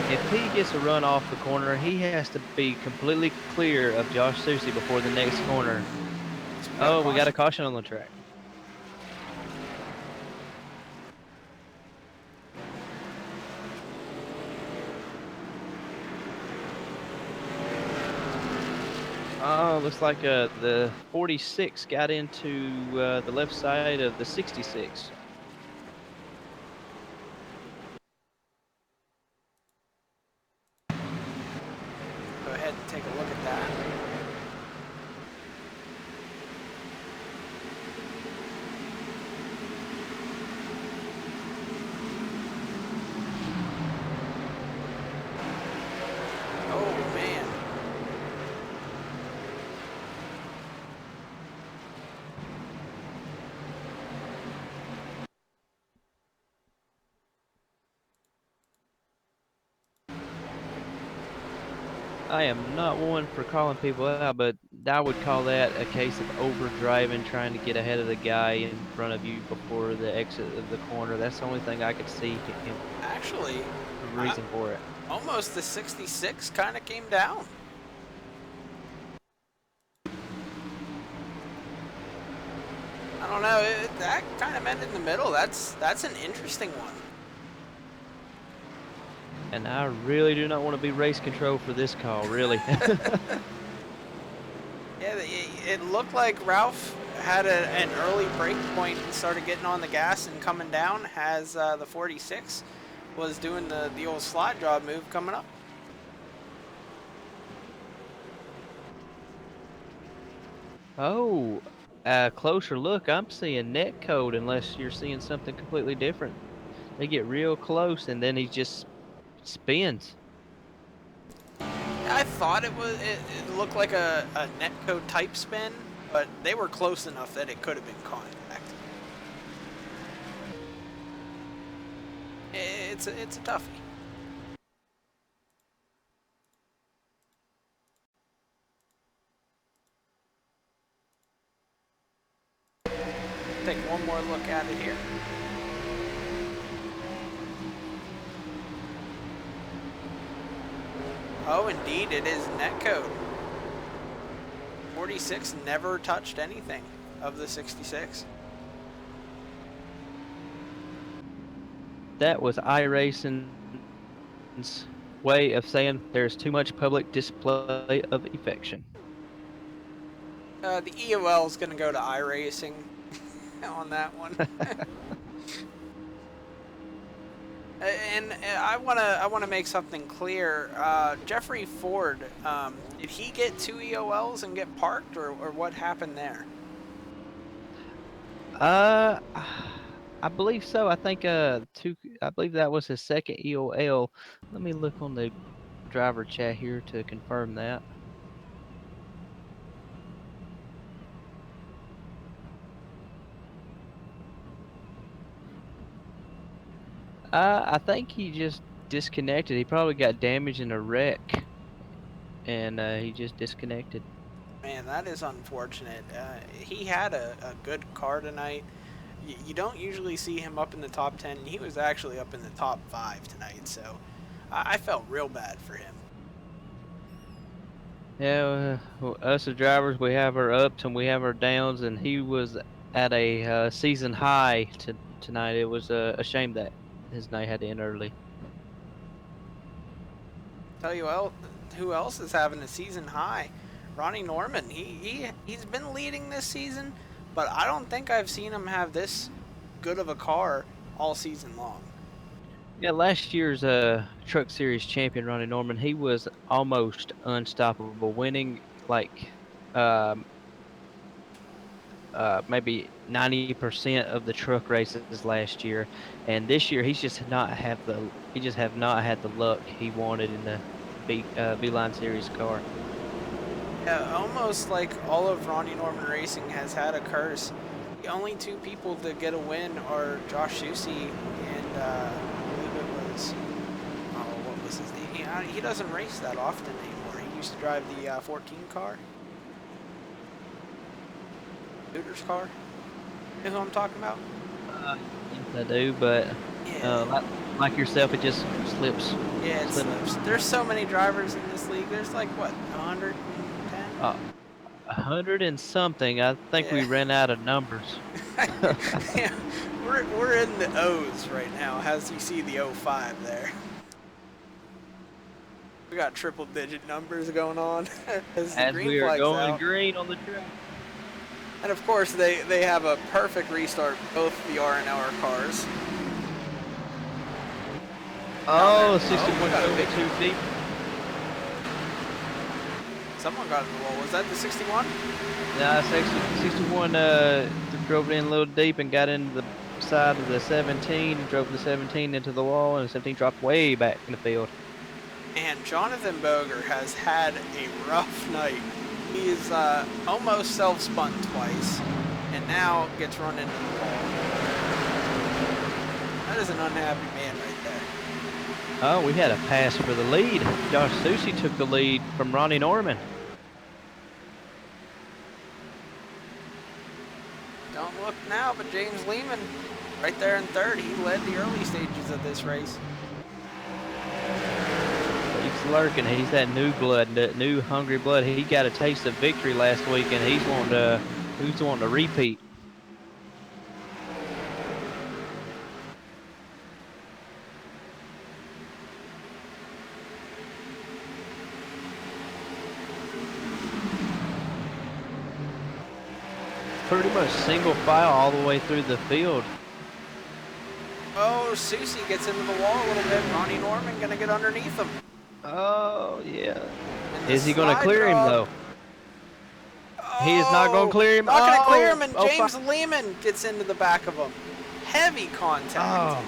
If he gets a run off the corner, he has to be completely clear of Josh Susie before the next corner. Oh, we got a caution on the track. Oh, looks like the 46 got into the left side of the 66. Go ahead and take a look at that. Oh, man. I am not one for calling people out, but I would call that a case of overdriving, trying to get ahead of the guy in front of you before the exit of the corner. That's the only thing I could see him, Actually, the reason for it. almost the 66 kind of came down. I don't know. That kind of meant in the middle. That's an interesting one. And I really do not want to be race control for this call, really. Yeah, it looked like Ralph had an early break point and started getting on the gas and coming down as the 46 was doing the old slide job move coming up. Oh, closer look, I'm seeing net code unless you're seeing something completely different. They get real close and then he just spins. I thought it looked like a netcode type spin, but they were close enough that it could have been contact. It's a toughie. Take one more look at it here. Oh, indeed, it is netcode. 46 never touched anything of the 66. That was iRacing's way of saying there's too much public display of affection. The EOL is going to go to iRacing on that one. And I wanna make something clear. Jeffrey Ford, did he get 2 EOLs and get parked, or what happened there? I believe so. I think I believe that was his second EOL. Let me look on the driver chat here to confirm that. I think he just disconnected. He probably got damaged in a wreck, and he just disconnected. Man, that is unfortunate. He had a good car tonight. You don't usually see him up in the top 10. He was actually up in the top 5 tonight, so I felt real bad for him. Yeah, us as drivers, we have our ups and we have our downs, and he was at a season high tonight. It was a shame that his night had to end early. Tell you who else is having a season high? Ronnie Norman. He's been leading this season, but I don't think I've seen him have this good of a car all season long. Yeah, last year's Truck Series champion Ronnie Norman, he was almost unstoppable, winning like um, maybe 90% of the truck races last year, and this year he just have not had the luck he wanted in the Beeline Series car. Yeah, almost like all of Ronnie Norman Racing has had a curse. The only 2 people to get a win are Josh Susi and I believe it was, oh, what was his name? He doesn't race that often anymore. He used to drive the 14 car. Hooters car. You know who I'm talking about? Yes, I do, but Yeah. like yourself, it just slips. Yeah, it slips. There's so many drivers in this league. There's like, what, 110? 100 and something. I think we Yeah. ran out of numbers. Yeah, we're in the O's right now, as you see the 05 there. We got triple digit numbers going on as the As green we are flag's going out. green on the track. And of course they have a perfect restart, both the R&R cars. Oh, we 61 got a over big- too deep. Someone got in the wall. Was that the 61? Nah, 61 drove it in a little deep and got into the side of the 17, drove the 17 into the wall, and the 17 dropped way back in the field. And Jonathan Boger has had a rough night. He's almost self-spun twice, and now gets run into the wall. That is an unhappy man right there. Oh, we had a pass for the lead. Josh Susi took the lead from Ronnie Norman. Don't look now, but James Lehman, right there in 3rd, he led the early stages of this race. He's lurking. He's that new blood, that new hungry blood. He got a taste of victory last week, and he's wanting to repeat. pretty much single file all the way through the field. Oh, Susie gets into the wall a little bit. Ronnie Norman gonna get underneath him. Oh, yeah. And the Is he going to slide clear him, dog. though? He is not going to clear him. Not gonna clear Oh, him, and oh, James Lehman gets into the back of him. Heavy contact. Oh.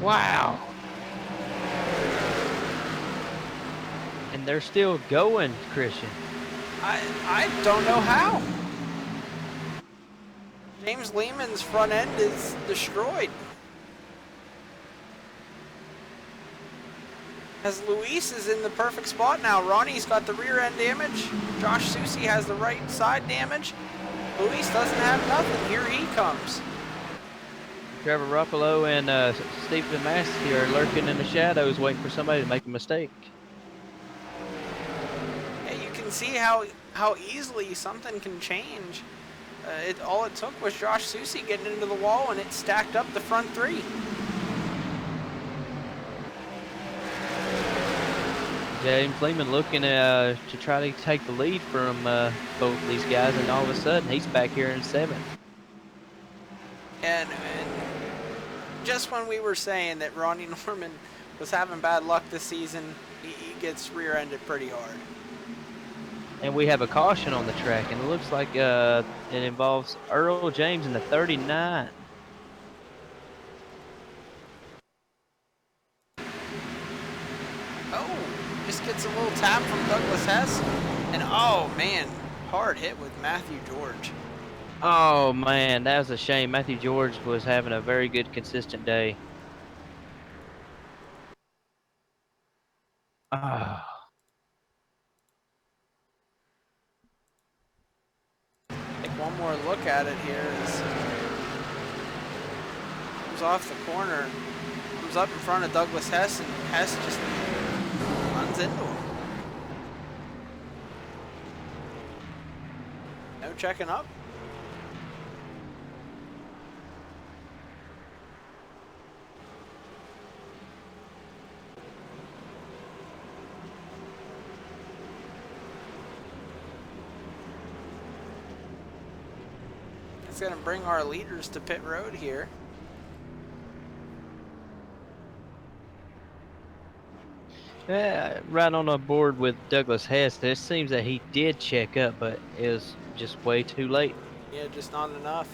Wow. And they're still going, Christian. I don't know how. James Lehman's front end is destroyed. As Luis is in the perfect spot now. Ronnie's got the rear end damage. Josh Susie has the right side damage. Luis doesn't have nothing. Here he comes. Trevor Ruffalo and Stephen Massey are lurking in the shadows waiting for somebody to make a mistake. Yeah, you can see how easily something can change. All it took was Josh Susie getting into the wall, and it stacked up the front three. James Lehman looking to try to take the lead from both these guys, and all of a sudden he's back here in 7th. And just when we were saying that Ronnie Norman was having bad luck this season, he gets rear-ended pretty hard. And we have a caution on the track, and it looks like it involves Earl James in the 39. Oh, just gets a little tap from Douglas Hess. And oh man, hard hit with Matthew George. Oh man, that was a shame. Matthew George was having a very good, consistent day. Ah. Take one more look at it here. Comes off the corner, comes up in front of Douglas Hess, and Hess just runs into him. No checking up. It's going to bring our leaders to pit road here. Yeah, right on the board with Douglas Hess. It seems that he did check up, but it was just way too late. Yeah, just not enough.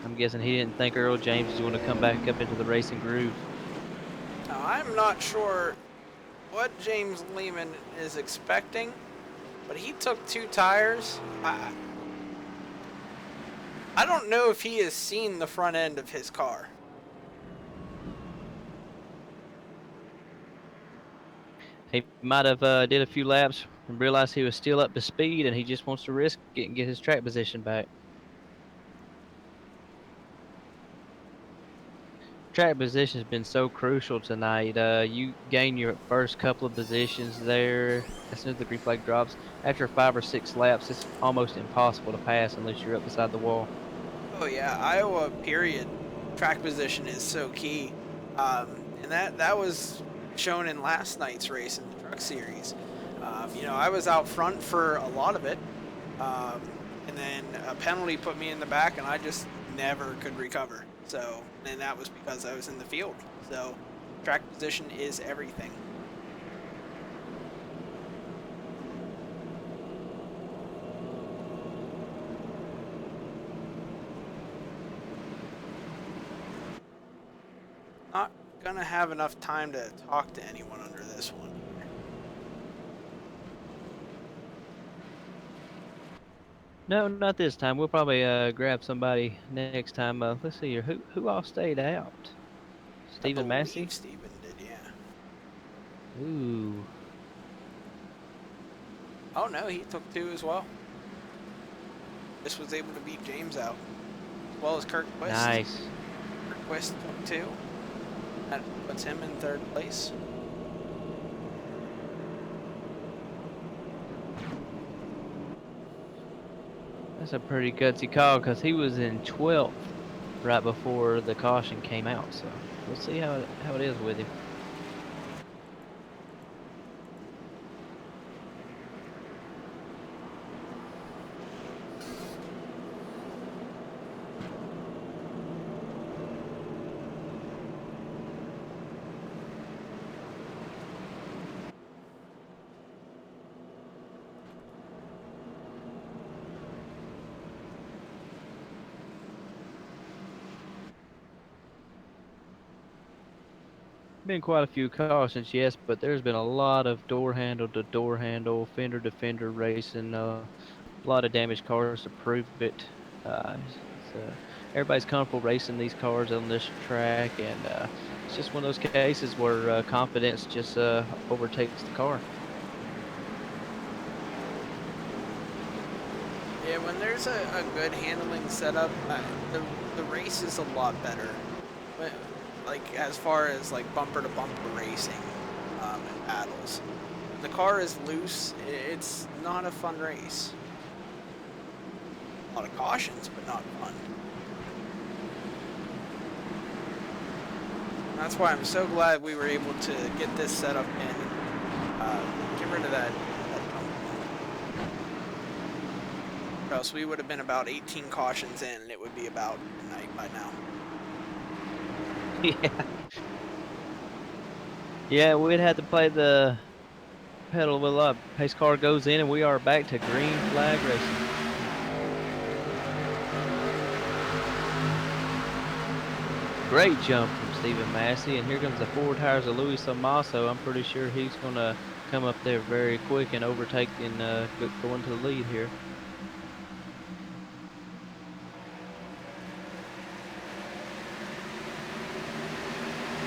I'm guessing he didn't think Earl James was going to come back up into the racing groove. Now, I'm not sure what James Lehman is expecting, but he took 2 tires. I don't know if he has seen the front end of his car. He might have did a few laps and realized he was still up to speed, and he just wants to risk it and get his track position back. Track position has been so crucial tonight. You gain your first couple of positions there. As soon as the green flag drops, after 5 or 6 laps, it's almost impossible to pass unless you're up beside the wall. Oh yeah, Iowa period. Track position is so key, and that was shown in last night's race in the truck series. You know, I was out front for a lot of it, and then a penalty put me in the back, and I just never could recover. So, and that was because I was in the field. So, track position is everything. Not gonna have enough time to talk to anyone under this one. No, not this time. We'll probably grab somebody next time. Let's see here. Who all stayed out? Stephen Massey? Stephen did, yeah. Ooh. Oh no, he took 2 as well. This was able to beat James out, as well as Kurt Quist. Nice. Kurt Quist took 2. That puts him in 3rd place. That's a pretty gutsy call because he was in 12th right before the caution came out. So we'll see how it is with him. Been quite a few cautions, yes, but there's been a lot of door handle to door handle, fender to fender racing. A lot of damaged cars to prove it. Everybody's comfortable racing these cars on this track, and it's just one of those cases where confidence just overtakes the car. Yeah, when there's a good handling setup, the race is a lot better. But, like as far as like bumper to bumper racing and battles, the car is loose. It's not a fun race. A lot of cautions, but not fun. And that's why I'm so glad we were able to get this set up and get rid of that dump. Or else we would have been about 18 cautions in, and it would be about night by now. Yeah. Yeah, we'd have to play the pedal wheel up. Pace car goes in, and we are back to green flag racing. Great jump from Stephen Massey, and here comes the 4 tires of Luis Amaso. I'm pretty sure he's going to come up there very quick and overtake and go into the lead here.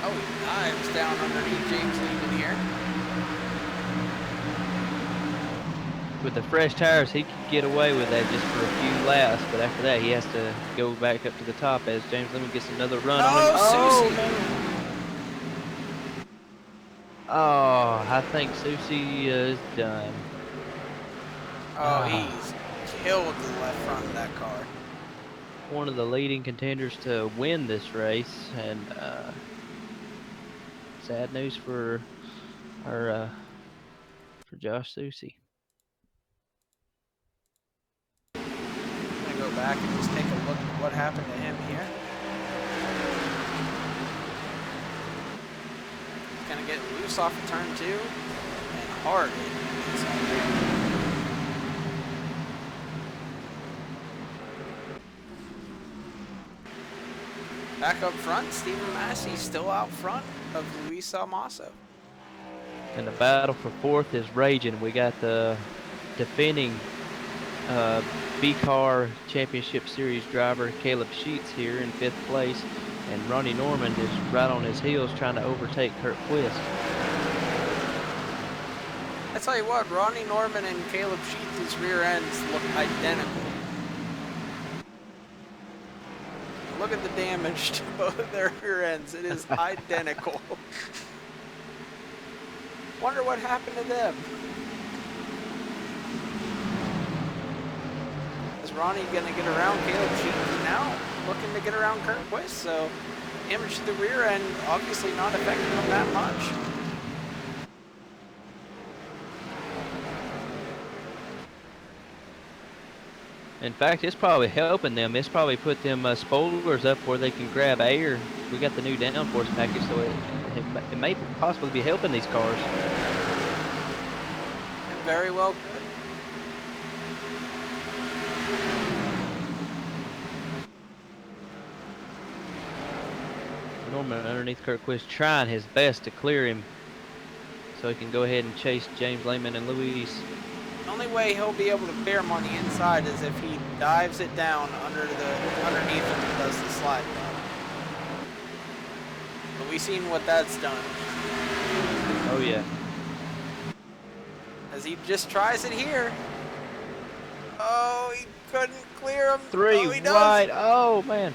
Oh, he dives down underneath James Lehman here. With the fresh tires, he could get away with that just for a few laps, but after that, he has to go back up to the top as James Lehman gets another run on him. Oh, Susie! Oh, I think Susie is done. Oh, he's killed the left front of that car. One of the leading contenders to win this race, and sad news for our for Josh Susie. I'm gonna go back and just take a look at what happened to him here. He's gonna get loose off of turn 2 and hard inside there. Back up front, Stephen Massey still out front of Luis Almaso. And the battle for 4th is raging. We got the defending B-Car Championship Series driver Caleb Sheets here in 5th place, and Ronnie Norman is right on his heels trying to overtake Kurt Quist. I tell you what, Ronnie Norman and Caleb Sheets' rear ends look identical. Look at the damage to both of their rear ends. It is identical. Wonder what happened to them. Is Ronnie gonna get around Caleb Sheets now? Looking to get around Kurt Quist, so damage to the rear end obviously not affecting them that much. In fact, it's probably helping them. It's probably put them spoilers up where they can grab air. We got the new downforce package, so it may possibly be helping these cars. Very well could. Norman underneath Kurt Quist trying his best to clear him so he can go ahead and chase James Lehman and Luis. The only way he'll be able to clear him on the inside is if he dives it down underneath him and does the slide down. But we've seen what that's done. Oh yeah. As he just tries it here. Oh, he couldn't clear him. 3 oh, he does. wide. Oh man.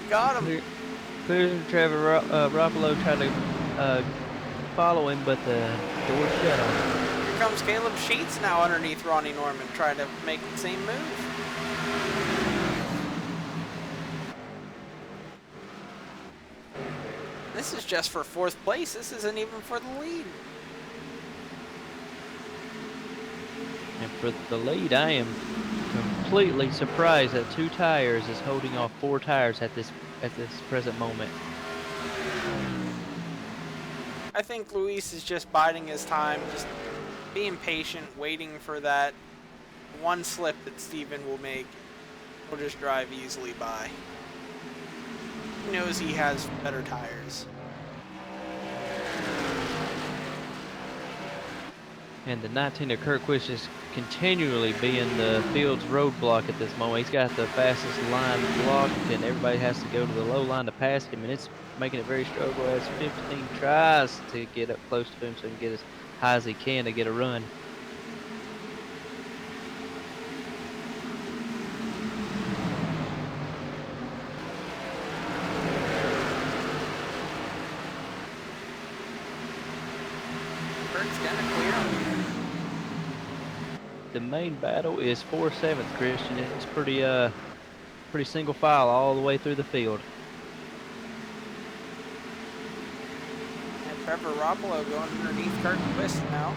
He got him. Clear Trevor Roppolo tried to follow him, but the door shut on him. Here comes Caleb Sheets now underneath Ronnie Norman, trying to make the same move. This is just for 4th place. This isn't even for the lead. And for the lead, I am completely surprised that 2 tires is holding off 4 tires at this present moment. I think Luis is just biding his time, just being patient, waiting for that one slip that Steven will make. He'll just drive easily by. He knows he has better tires. And the 19 of Kirkquist is continually being the field's roadblock at this moment. He's got the fastest line blocked, and everybody has to go to the low line to pass him, and it's making it very struggle as 15 tries to get up close to him so he can get as high as he can to get a run. Bert's gonna clear him. The main battle is 4/7, Christian. It's pretty single file all the way through the field. And Trevor Roppolo going underneath Kirkquist now.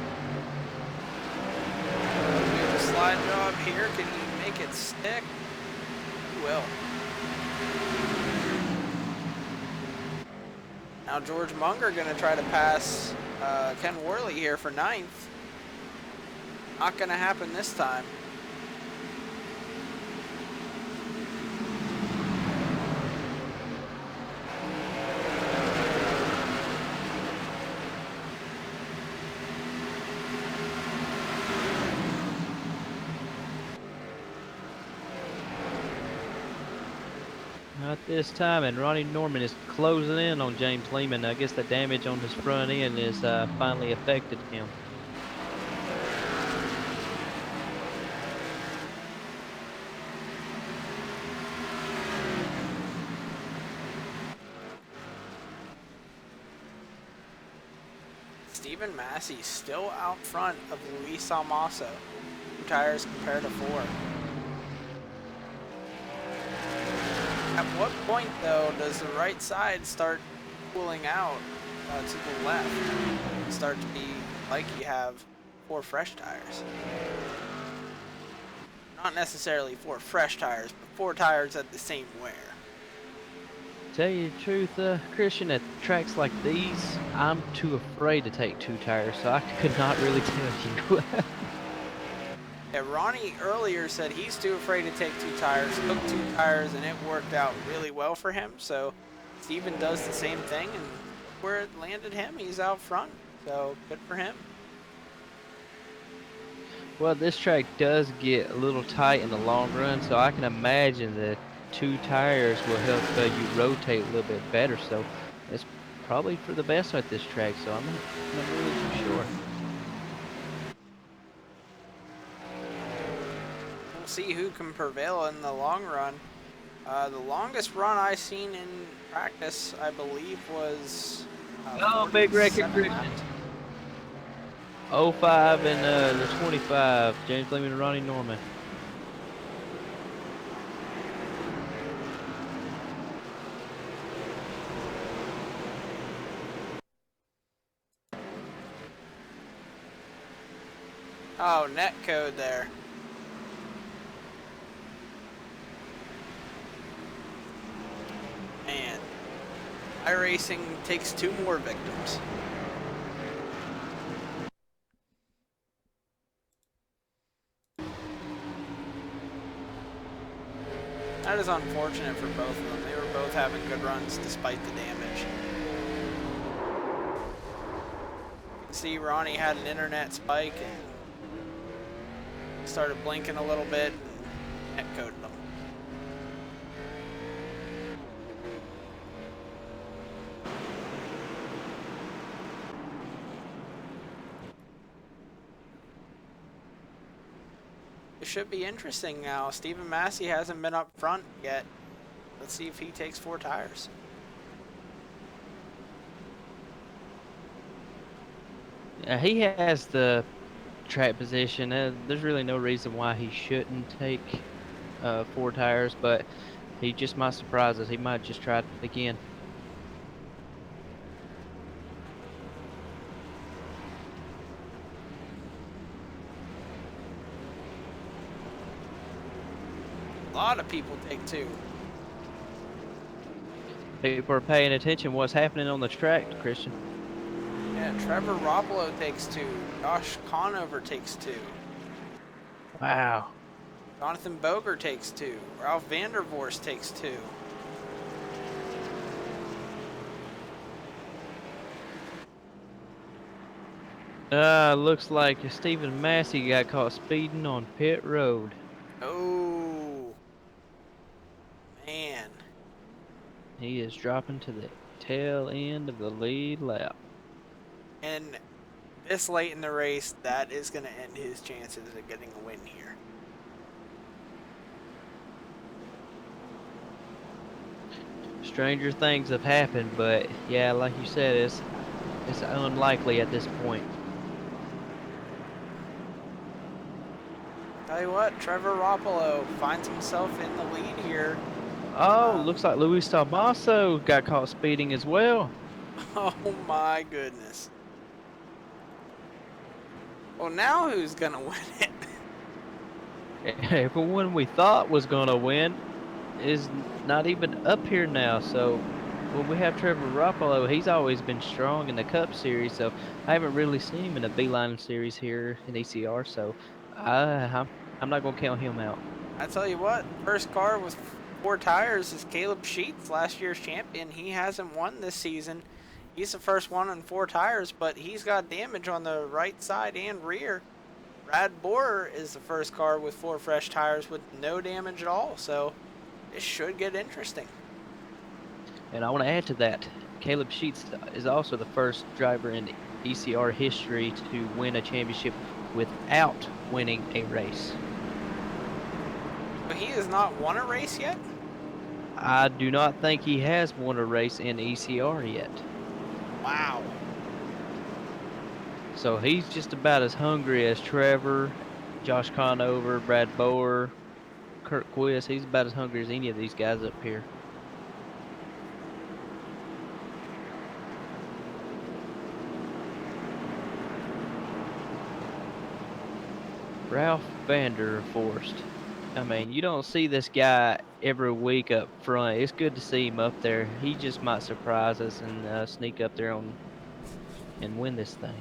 We have a slide job here. Can he make it stick? He will. Now George Munger going to try to pass Ken Worley here for 9th. Not going to happen this time. Not this time, and Ronnie Norman is closing in on James Lehman. I guess the damage on his front end is finally affected him. Stephen Massey still out front of Luis Almaso. 2 tires compared to 4. At what point, though, does the right side start pulling out to the left and start to be like you have 4 fresh tires? Not necessarily 4 fresh tires, but 4 tires at the same wear. Tell you the truth, Christian, at tracks like these, I'm too afraid to take 2 tires, so I could not really tell you. Yeah, Ronnie earlier said he's too afraid to take 2 tires, took 2 tires, and it worked out really well for him. So Steven does the same thing, and where it landed him, he's out front. So good for him. Well, this track does get a little tight in the long run, so I can imagine that 2 tires will help you rotate a little bit better. So it's probably for the best at this track, so I'm not really too sure. We'll see who can prevail in the long run. The longest run I seen in practice, I believe, was big record, 47 Christian. laps. 05 and the 25, James Lehman and Ronnie Norman. Oh, net code there. Man, iRacing takes 2 more victims. That is unfortunate for both of them. They were both having good runs despite the damage. You can see Ronnie had an internet spike and started blinking a little bit and net coded them. It should be interesting now. Stephen Massey hasn't been up front yet. Let's see if he takes 4 tires. He has the track position. There's really no reason why he shouldn't take 4 tires, but he just might surprise us. He might just try it again. A lot of people take 2. People are paying attention what's happening on the track, Christian. Yeah, Trevor Roppolo takes 2. Josh Conover takes 2. Wow. Jonathan Boger takes 2. Ralph Vandervorst takes 2. Looks like Stephen Massey got caught speeding on pit road. Oh, man. He is dropping to the tail end of the lead lap. And this late in the race, that is going to end his chances of getting a win here. Stranger things have happened, but yeah, like you said, it's unlikely at this point. Tell you what, Trevor Roppolo finds himself in the lead here. Oh, looks like Luis Talmaso got caught speeding as well. Oh my goodness. Well, now who's going to win it? Everyone we thought was gonna win is not even up here now. So when we have Trevor Ruppolo, he's always been strong in the Cup Series. So I haven't really seen him in the Beeline Series here in ECR. So I'm not gonna count him out. I tell you what, first car with 4 tires is Caleb Sheets, last year's champion. He hasn't won this season. He's the first one on 4 tires, but he's got damage on the right side and rear. Brad Borer is the first car with 4 fresh tires with no damage at all, so it should get interesting. And I want to add to that, Caleb Sheets is also the first driver in ECR history to win a championship without winning a race. But he has not won a race yet? I do not think he has won a race in ECR yet. Wow. So he's just about as hungry as Trevor, Josh Conover, Brad Bower, Kurt Quiz. He's about as hungry as any of these guys up here. Ralph Vanderforst. I mean, you don't see this guy every week up front. It's good to see him up there. He just might surprise us and sneak up there and win this thing.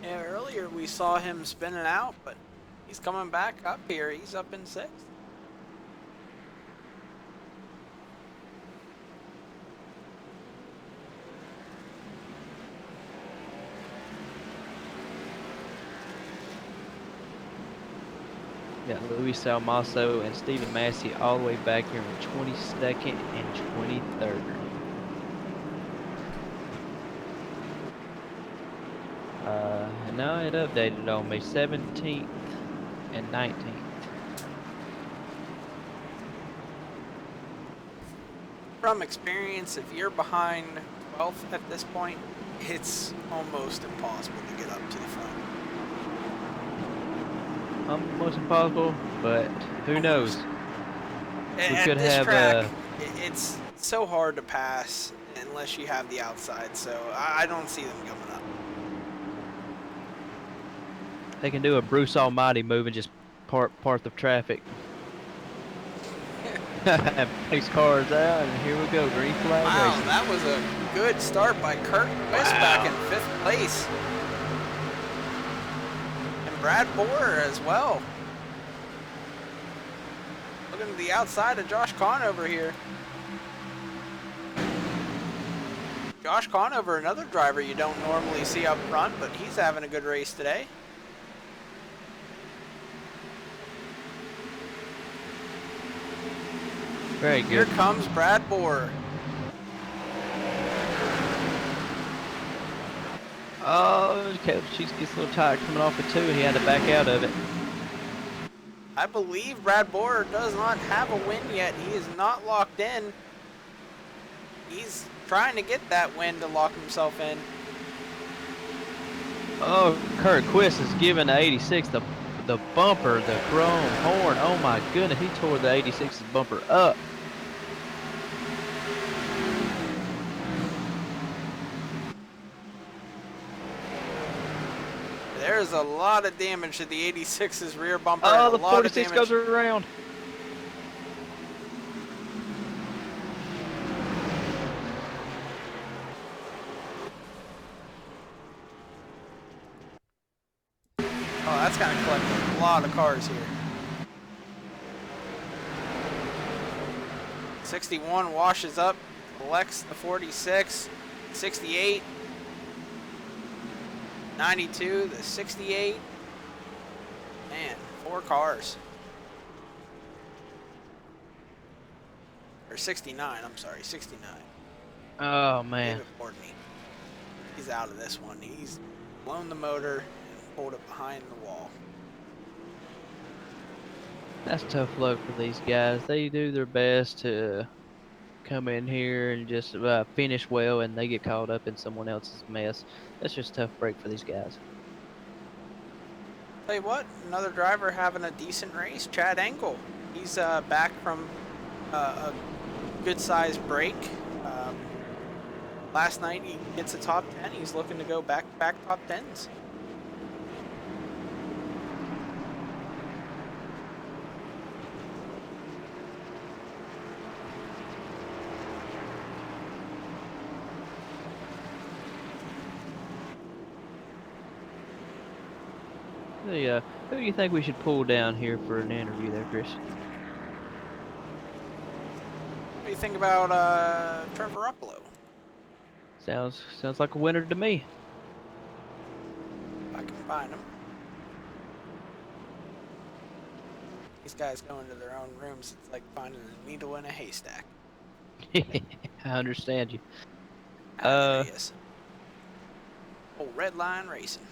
Yeah, earlier we saw him spinning out, but he's coming back up here. He's up in 6th. Got Luis Salmaso and Stephen Massey all the way back here in 22nd and 23rd. And now it updated on me, 17th and 19th. From experience, if you're behind 12th at this point, it's almost impossible to get up to the front. Almost impossible, but who knows? We At could this have track, it's so hard to pass unless you have the outside, so I don't see them coming up. they can do a Bruce Almighty move and just part the traffic. Pace cars out, and here we go, green flag Wow, racing. that was a good start by Kurt Quist back in 5th place. And Brad Borer as well. Looking to the outside of Josh Conover here. Josh Conover, another driver you don't normally see up front, but he's having a good race today. Very Here good. comes Brad Borer. Oh, Caleb Sheets gets a little tired coming off it too. He had to back out of it. I believe Brad Borer does not have a win yet. He is not locked in. He's trying to get that win to lock himself in. Oh, Kurt Quist is giving the 86 the bumper, the chrome horn. Oh my goodness, he tore the 86's bumper up. There's a lot of damage to the 86's rear bumper. Oh, and the a lot of 46 damage. goes around. Oh, that's going to collect a lot of cars here. 61 washes up, collects the 46, 68. 92, the 68. Man, 4 cars. Or 69, I'm sorry, 69. Oh man, David Courtney. He's out of this one. He's blown the motor and pulled it behind the wall. that's tough luck for these guys. They do their best to come in here and just finish well, and they get caught up in someone else's mess. That's just a tough break for these guys. Tell you what, another driver having a decent race, Chad Engel. He's back from a good-sized break. Last night he gets a top 10. He's looking to go back-to-back top 10s. Hey, who do you think we should pull down here for an interview there, Chris? What do you think about Trevor Ruppolo? Sounds like a winner to me. If I can find him. These guys go into their own rooms. It's like finding a needle in a haystack. I understand you. There he is. Oh, Red Line Racing.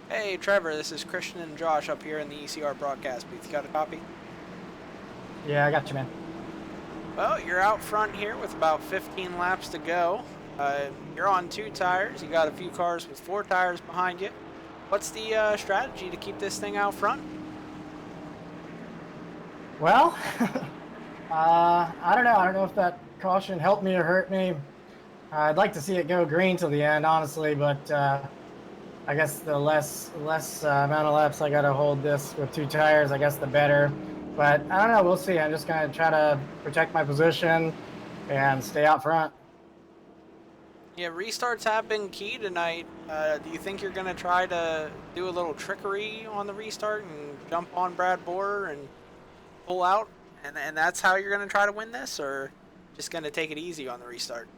Hey Trevor, this is Christian and Josh up here in the ECR broadcast booth. You got a copy? Yeah, I got you, man. Well, you're out front here with about 15 laps to go. You're on 2 tires. You got a few cars with 4 tires behind you. What's the strategy to keep this thing out front? Well, I don't know. I don't know if that caution helped me or hurt me. I'd like to see it go green till the end, honestly, but I guess the less amount of laps I got to hold this with 2 tires, I guess the better. But I don't know. We'll see. I'm just going to try to protect my position and stay out front. Yeah, restarts have been key tonight. Do you think you're going to try to do a little trickery on the restart and jump on Brad Borer and pull out? And that's how you're going to try to win this? Or just going to take it easy on the restart?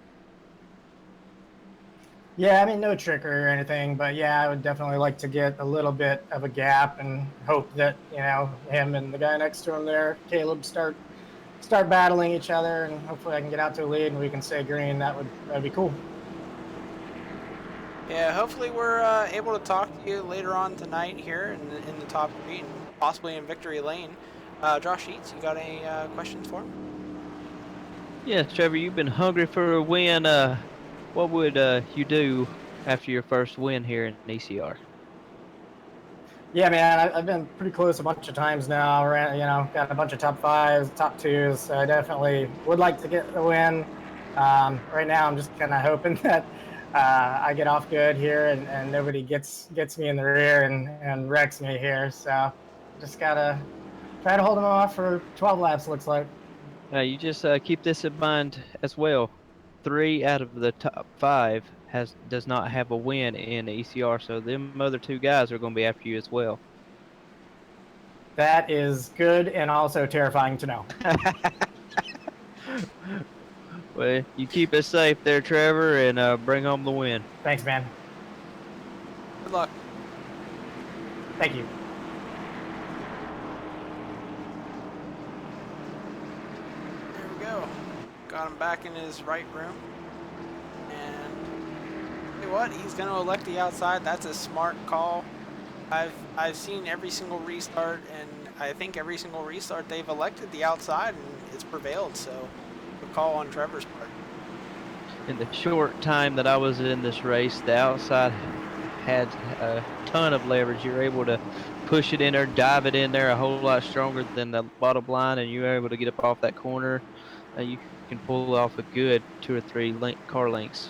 Yeah, I mean, no trickery or anything, but yeah, I would definitely like to get a little bit of a gap and hope that, you know, him and the guy next to him there, Caleb, start battling each other, and hopefully I can get out to a lead and we can stay green. That'd be cool. Yeah, hopefully we're able to talk to you later on tonight here in the top 3 and possibly in Victory Lane. Josh Eats, you got any questions for him? Yeah, Trevor, you've been hungry for a win. What would you do after your first win here in ECR? Yeah, man, I've been pretty close a bunch of times now. You know, got a bunch of top 5s, top 2s. So I definitely would like to get the win. Right now, I'm just kind of hoping that I get off good here and nobody gets me in the rear and wrecks me here. So just gotta try to hold them off for 12 laps. Looks like. You just keep this in mind as well. 3 out of the top 5 does not have a win in ECR, so them other 2 guys are going to be after you as well. That is good and also terrifying to know. Well, you keep it safe there, Trevor, and bring home the win. Thanks, man. Good luck. Thank you. There we go. Got him back in his right room. And you know what? He's going to elect the outside. That's a smart call. I've seen every single restart, and I think every single restart they've elected the outside, and it's prevailed. So, good call on Trevor's part. In the short time that I was in this race, the outside had a ton of leverage. You're able to push it in there, dive it in there a whole lot stronger than the bottom line, and you're able to get up off that corner. You can pull off a good 2 or 3 car lengths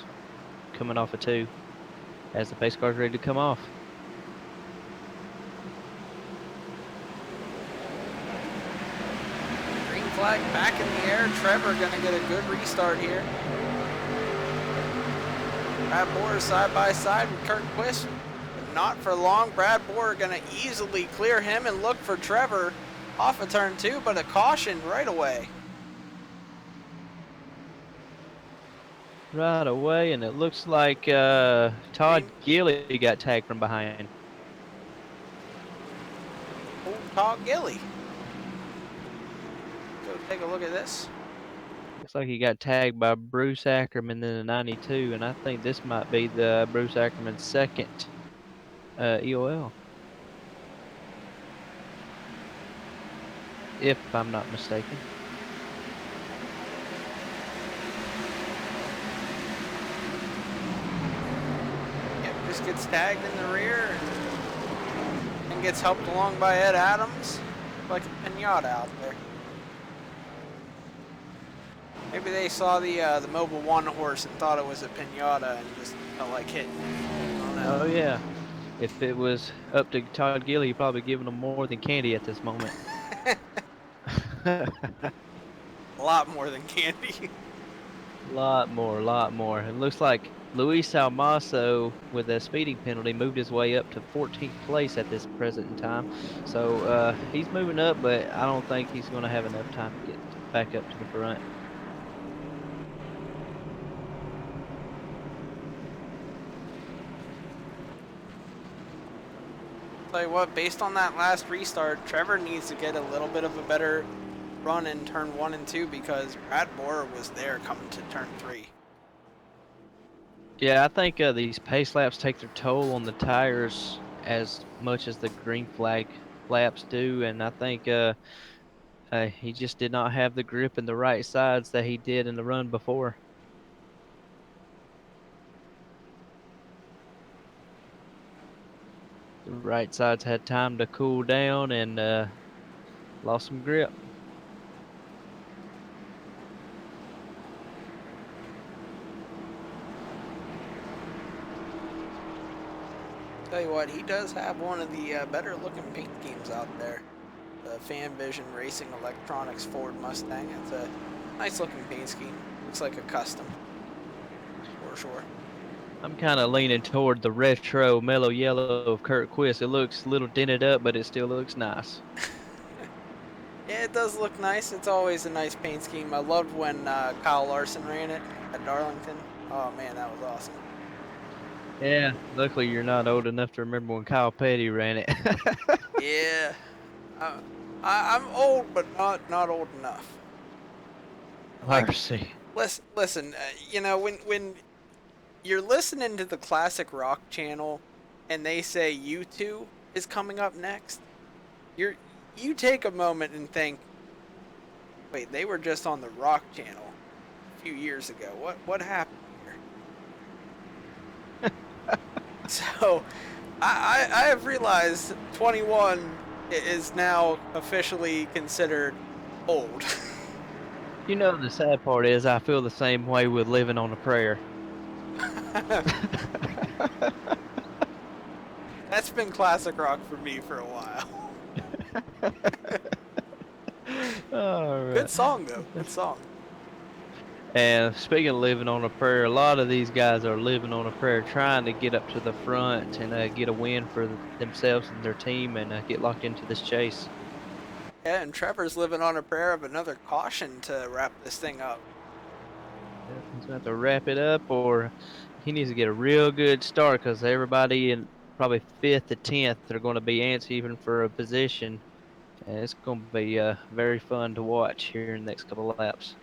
coming off of 2 as the pace car is ready to come off. Green flag back in the air. Trevor going to get a good restart here. Brad Borer side by side with Kurt Quist. But not for long. Brad Borer going to easily clear him and look for Trevor off of turn 2, but a caution right away. right away, and it looks like Todd Green. Gilly got tagged from behind. Oh, Todd Gilly. Go take a look at this. Looks like he got tagged by Bruce Ackerman in the 92, and I think this might be the Bruce Ackerman's second EOL, if I'm not mistaken. Yep, just gets tagged in the rear and gets helped along by Ed Adams like a pinata out there. Maybe they saw the Mobile One horse and thought it was a pinata and just felt like hitting it. I don't know. Oh yeah, if it was up to Todd Gilly, he'd probably given them more than candy at this moment. A lot more than candy. Lot more, lot more. It looks like Luis Almaso, with a speeding penalty, moved his way up to 14th place at this present time. So he's moving up, but I don't think he's going to have enough time to get back up to the front. Tell you what, based on that last restart, Trevor needs to get a little bit of a better run in turn 1 and 2 because Brad Borer was there coming to turn 3. Yeah, I think these pace laps take their toll on the tires as much as the green flag laps do, and I think he just did not have the grip in the right sides that he did in the run before. The right sides had time to cool down and lost some grip. Tell you what, he does have one of the better looking paint schemes out there. The Fan Vision Racing Electronics Ford Mustang. It's a nice looking paint scheme. Looks like a custom. For sure. I'm kind of leaning toward the retro mellow yellow of Kurt Quist. It looks a little dented up, but it still looks nice. Yeah, it does look nice. It's always a nice paint scheme. I loved when Kyle Larson ran it at Darlington. Oh man, that was awesome. Yeah, luckily you're not old enough to remember when Kyle Petty ran it. Yeah, I'm old, but not old enough. Like, Mercy. listen. You know, when you're listening to the Classic Rock channel, and they say U2 is coming up next, you take a moment and think, wait, they were just on the Rock channel a few years ago. What happened here? So, I have realized 21 is now officially considered old. You know, the sad part is I feel the same way with Living on a Prayer. That's been classic rock for me for a while. All right. Good song though. Good song. And speaking of living on a prayer, a lot of these guys are living on a prayer, trying to get up to the front and get a win for themselves and their team and get locked into this chase. Yeah, and Trevor's living on a prayer of another caution to wrap this thing up. He's going to have to wrap it up, or he needs to get a real good start because everybody in probably 5th to 10th are going to be antsy even for a position. And it's going to be very fun to watch here in the next couple of laps.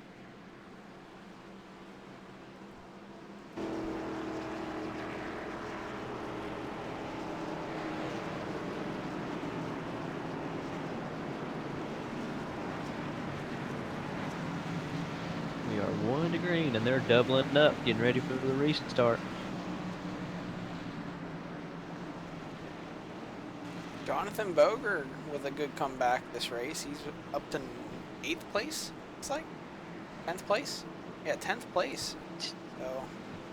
We are 1 to green, and they're doubling up, getting ready for the restart. Jonathan Boger with a good comeback this race. He's up to 8th place, looks like. 10th place? Yeah, 10th place. So,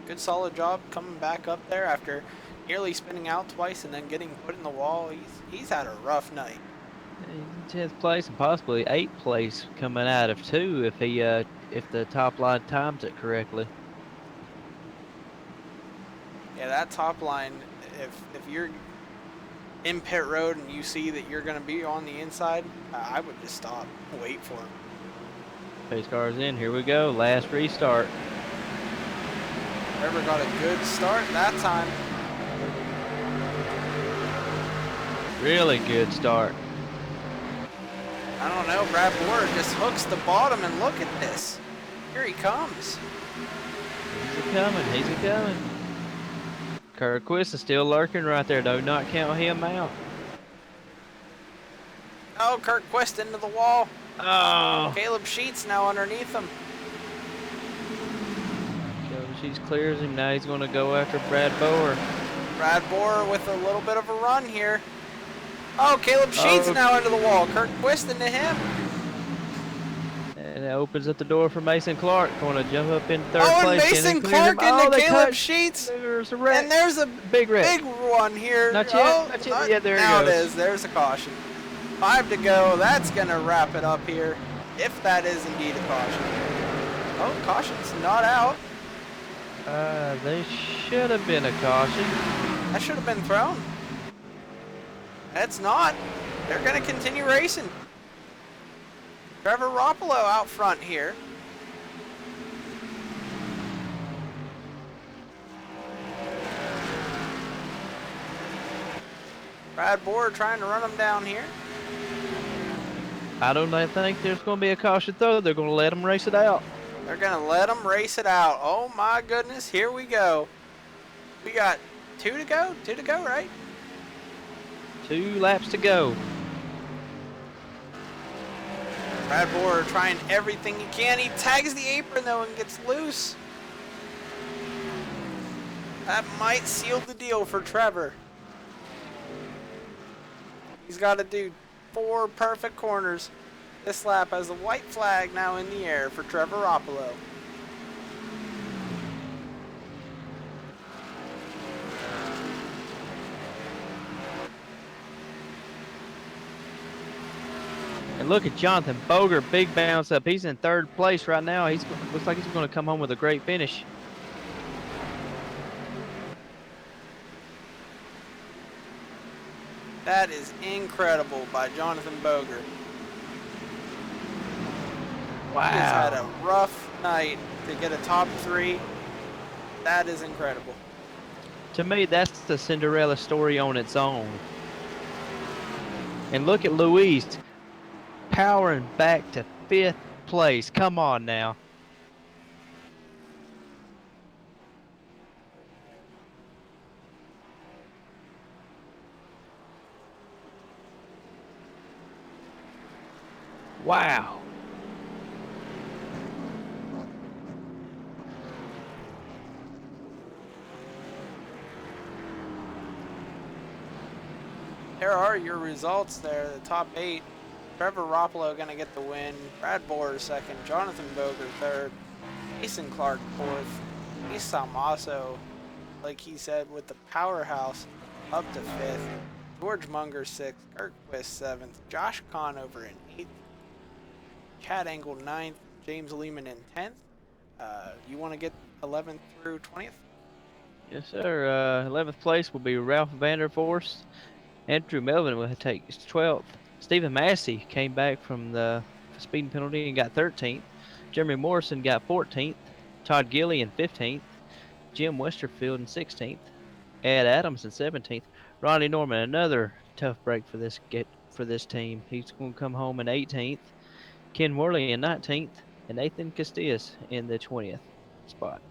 good solid job coming back up there after nearly spinning out twice and then getting put in the wall. He's had a rough night. 10th place and possibly 8th place coming out of 2 if he if the top line times it correctly. Yeah, that top line, if you're in pit road and you see that you're going to be on the inside, I would just stop, wait for him. Pace car's in. Here we go. Last restart. Trevor got a good start that time. Really good start. I don't know, Brad Boer just hooks the bottom, and look at this. Here he comes. He's a-coming. He's a-coming. Kirkquist is still lurking right there. Do not count him out. Oh, Kurt Quist into the wall. Oh. Caleb Sheets now underneath him. She's clears him. Now he's going to go after Brad Boer. Brad Boer with a little bit of a run here. Oh, Caleb Sheets now into the wall. Kurt Quist into him. And it opens up the door for Mason Clark. Going to jump up in third Oh, and place. Mason Clark into they Caleb cut. Sheets. There's a wreck. And there's a big wreck. big one here. Not yet. Oh, Not yet. Yeah, there now it goes. it is. There's a caution. 5 to go. That's going to wrap it up here, if that is indeed a caution. Oh, caution's not out. They should have been a caution. That should have been thrown. That's not. They're going to continue racing. Trevor Roppolo out front here. Brad Boer trying to run him down here. I don't think there's going to be a caution throw. They're going to let him race it out. They're going to let him race it out. Oh my goodness, here we go. We got 2 to go? 2 to go, right? 2 laps to go. Brad Boer trying everything he can. He tags the apron though and gets loose. That might seal the deal for Trevor. He's got to do 4 perfect corners. This lap has a white flag now in the air for Trevor Roppolo. And look at Jonathan Boger, big bounce up. He's in 3rd place right now. Looks like he's going to come home with a great finish. That is incredible by Jonathan Boger. Wow. He's had a rough night to get a top 3. That is incredible. To me, that's the Cinderella story on its own. And look at Luis powering back to 5th place. Come on now. Wow. There are your results there, the top 8. Trevor Roppolo going to get the win. Brad Boer 2nd. Jonathan Boger 3rd. Mason Clark 4th. Ace Salmaso, like he said, with the powerhouse, up to 5th. George Munger 6th. Kurt Quist 7th. Josh Conover in 8th. Chad Engel 9th. James Lehman in 10th. You want to get 11th through 20th? Yes, sir. 11th place will be Ralph Vanderforst. Andrew Melvin will take 12th. Stephen Massey came back from the speeding penalty and got 13th. Jeremy Morrison got 14th. Todd Gilly in 15th. Jim Westerfield in 16th. Ed Adams in 17th. Ronnie Norman, another tough break for this team. He's going to come home in 18th. Ken Worley in 19th. And Nathan Castillas in the 20th spot.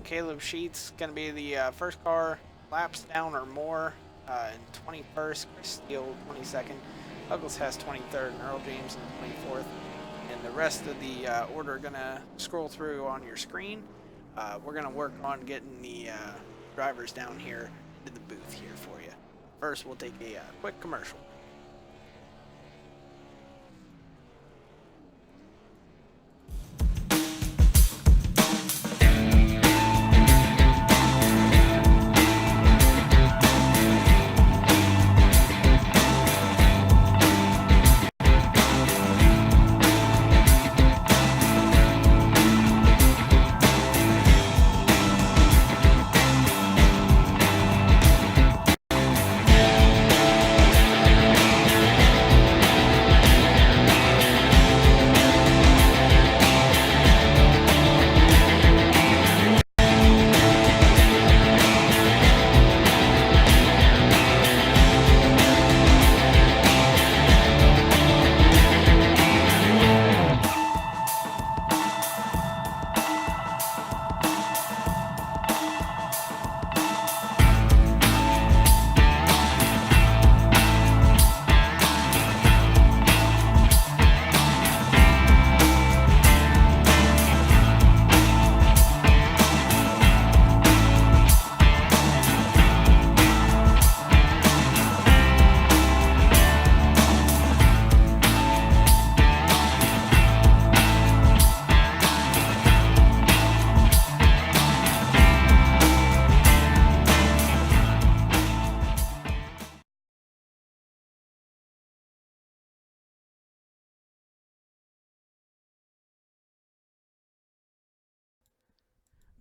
Caleb Sheets going to be the first car, laps down or more, in 21st. Chris Steele 22nd. Douglas has 23rd, and Earl James in 24th. And the rest of the order going to scroll through on your screen. We're going to work on getting the drivers down here into the booth here for you. First, we'll take a quick commercial.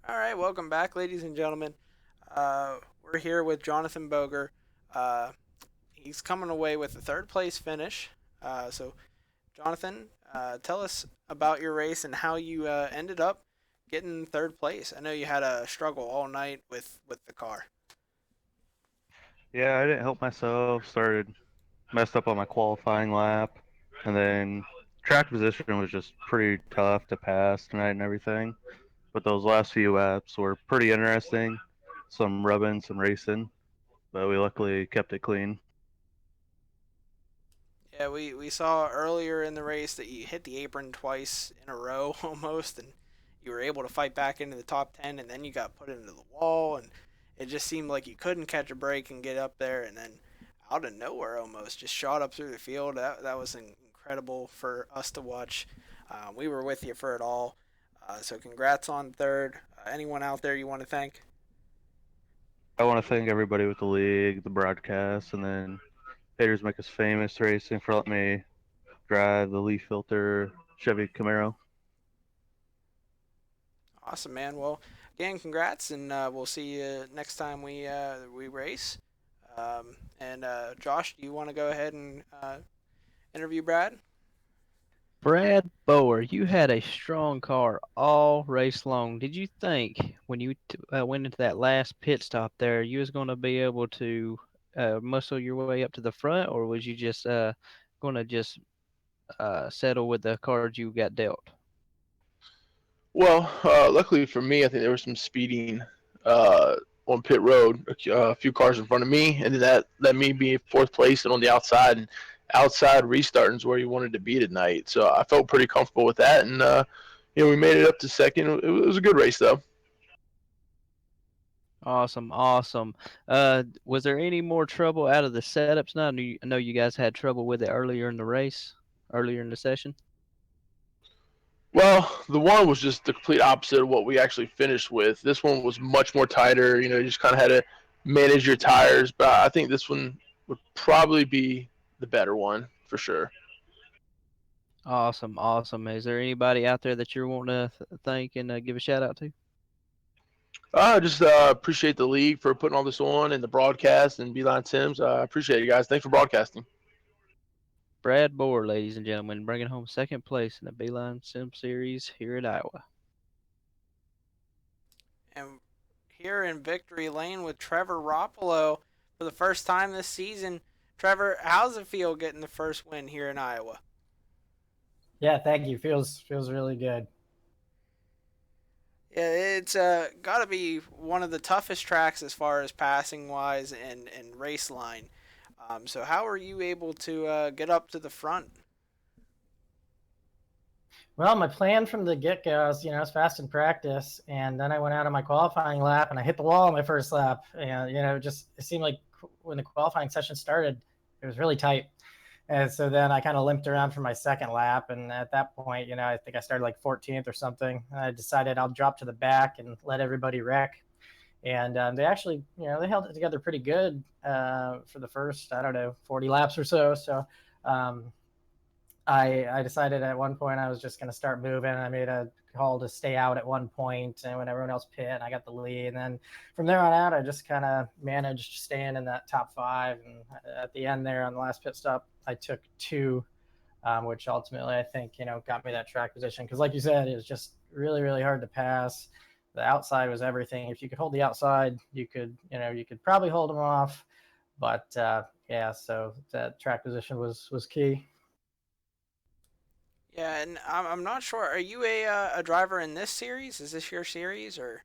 All right, welcome back, ladies and gentlemen. We're here with Jonathan Boger. Uh, he's coming away with a third place finish. So, Jonathan, tell us about your race and how you ended up getting third place. I know you had a struggle all night with the car. Yeah, I didn't help myself. Started messed up on my qualifying lap, and then track position was just pretty tough to pass tonight and everything. But those last few laps were pretty interesting. Some rubbing, some racing, but we luckily kept it clean. Yeah, we saw earlier in the race that you hit the apron twice in a row almost, and you were able to fight back into the top 10, and then you got put into the wall, and it just seemed like you couldn't catch a break and get up there, and then out of nowhere almost just shot up through the field. That was incredible for us to watch. We were with you for it all. So congrats on third. Anyone out there you want to thank? I want to thank everybody with the league, the broadcast, and then Haters Make Us Famous Racing for letting me drive the leaf filter Chevy Camaro. Awesome, man. Well, again, congrats, and we'll see you next time we race. And Josh, do you want to go ahead and interview Brad? Brad Bower, you had a strong car all race long. Did you think when you went into that last pit stop there, you was going to be able to muscle your way up to the front, or was you just going to just settle with the cards you got dealt? Well, luckily for me, I think there was some speeding on pit road, a few cars in front of me, and then that let me be fourth place and on the outside. And outside restarting is where you wanted to be tonight. So I felt pretty comfortable with that, and we made it up to second. It was a good race though. Awesome, awesome. Was there any more trouble out of the setups now? I know you guys had trouble with it earlier in the race, earlier in the session. Well, the one was just the complete opposite of what we actually finished with. This one was much more tighter. You just kind of had to manage your tires, but I think this one would probably be the better one for sure. Awesome, awesome. Is there anybody out there that you're wanting to thank and give a shout out to? I just appreciate the league for putting all this on and the broadcast and BeelineSims. I appreciate you guys. Thanks for broadcasting. Brad Bohr, ladies and gentlemen, bringing home second place in the Beeline Sim Series here at Iowa. And here in Victory Lane with Trevor Roppolo for the first time this season. Trevor, how's it feel getting the first win here in Iowa? Yeah, thank you. Feels really good. Yeah, it's got to be one of the toughest tracks as far as passing wise and race line. So how are you able to get up to the front? Well, my plan from the get-go is, I was fast in practice, and then I went out on my qualifying lap, and I hit the wall on my first lap. And, it seemed like when the qualifying session started, it was really tight. And so then I kind of limped around for my second lap. And at that point, I think I started like 14th or something. And I decided I'll drop to the back and let everybody wreck. And they actually, they held it together pretty good for the first, I don't know, 40 laps or so. So um, I decided at one point I was just going to start moving. I made a call to stay out at one point, and when everyone else pit, and I got the lead. And then from there on out, I just kind of managed staying in that top five. And at the end there on the last pit stop, I took two, which ultimately I think got me that track position. Because like you said, it was just really really hard to pass. The outside was everything. If you could hold the outside, you could probably hold them off. But yeah, so that track position was key. Yeah, and I'm not sure. Are you a driver in this series? Is this your series or?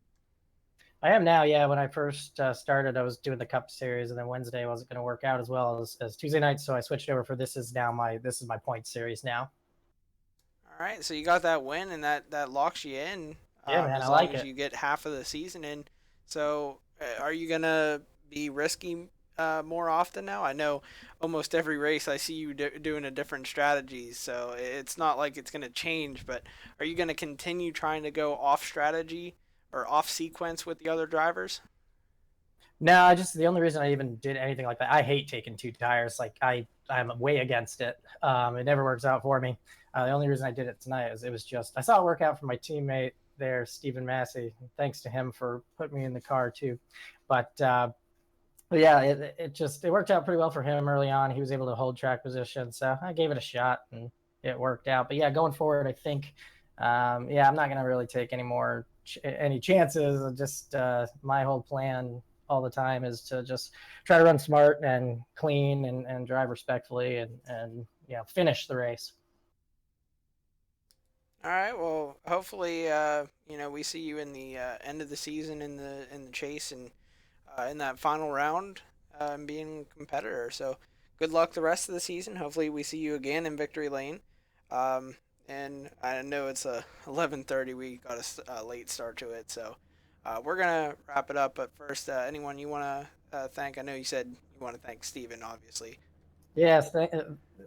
I am now, yeah. When I first started, I was doing the Cup Series, and then Wednesday wasn't going to work out as well as Tuesday night, so I switched over for this is my point series now. All right, so you got that win, and that locks you in Yeah, man, I as long like as it. you get half of the season in. So, are you gonna be risky more often now? I know almost every race I see you doing a different strategy, so it's not like it's gonna change. But are you gonna continue trying to go off strategy or off sequence with the other drivers? No, I just the only reason I even did anything like that, I hate taking two tires. Like I'm way against it. It never works out for me. The only reason I did it tonight is it was just I saw it work out for my teammate, there, Stephen Massey. Thanks to him for putting me in the car too. But yeah, it worked out pretty well for him early on. He was able to hold track position, so I gave it a shot and it worked out. But yeah, going forward, I think yeah, I'm not gonna really take any chances. Just my whole plan all the time is to just try to run smart and clean and drive respectfully and finish the race. All right. Well, hopefully, we see you in the end of the season in the chase and in that final round and being a competitor. So, good luck the rest of the season. Hopefully, we see you again in victory lane. Um, and I know it's 11:30. We got a late start to it, so we're gonna wrap it up. But first, anyone you want to thank? I know you said you want to thank Steven, obviously. Yes,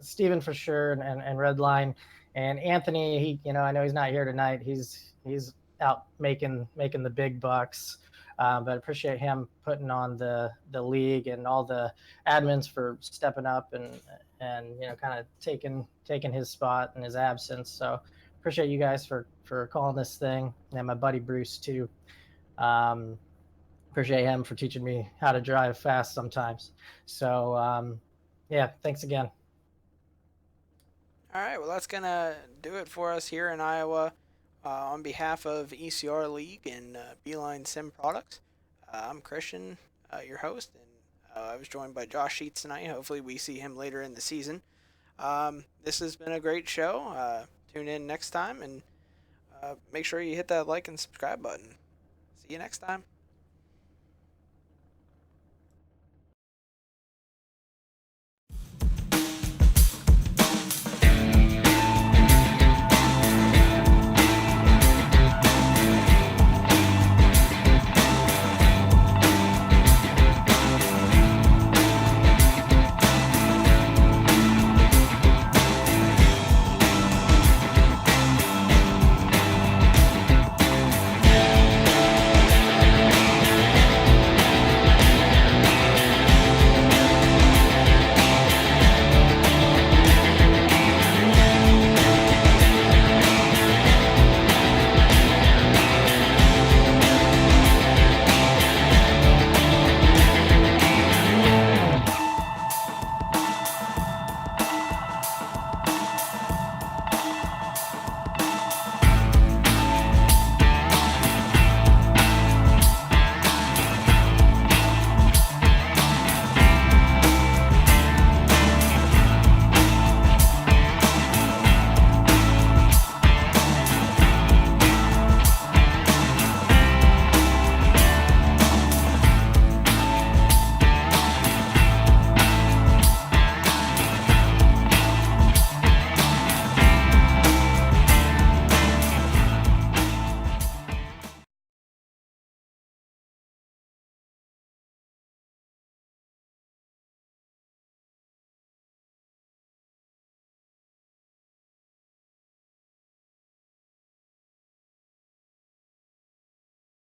Stephen for sure, and Redline, and Anthony. I know he's not here tonight. He's out making the big bucks, but appreciate him putting on the league and all the admins for stepping up and kind of taking his spot in his absence. So appreciate you guys for calling this thing, and my buddy Bruce too. Um, Appreciate him for teaching me how to drive fast sometimes. So yeah, thanks again. All right, well, that's going to do it for us here in Iowa. On behalf of ECR League and BeelineSim Products, I'm Christian, your host, and I was joined by Josh Sheets tonight. Hopefully, we see him later in the season. This has been a great show. Tune in next time and make sure you hit that like and subscribe button. See you next time.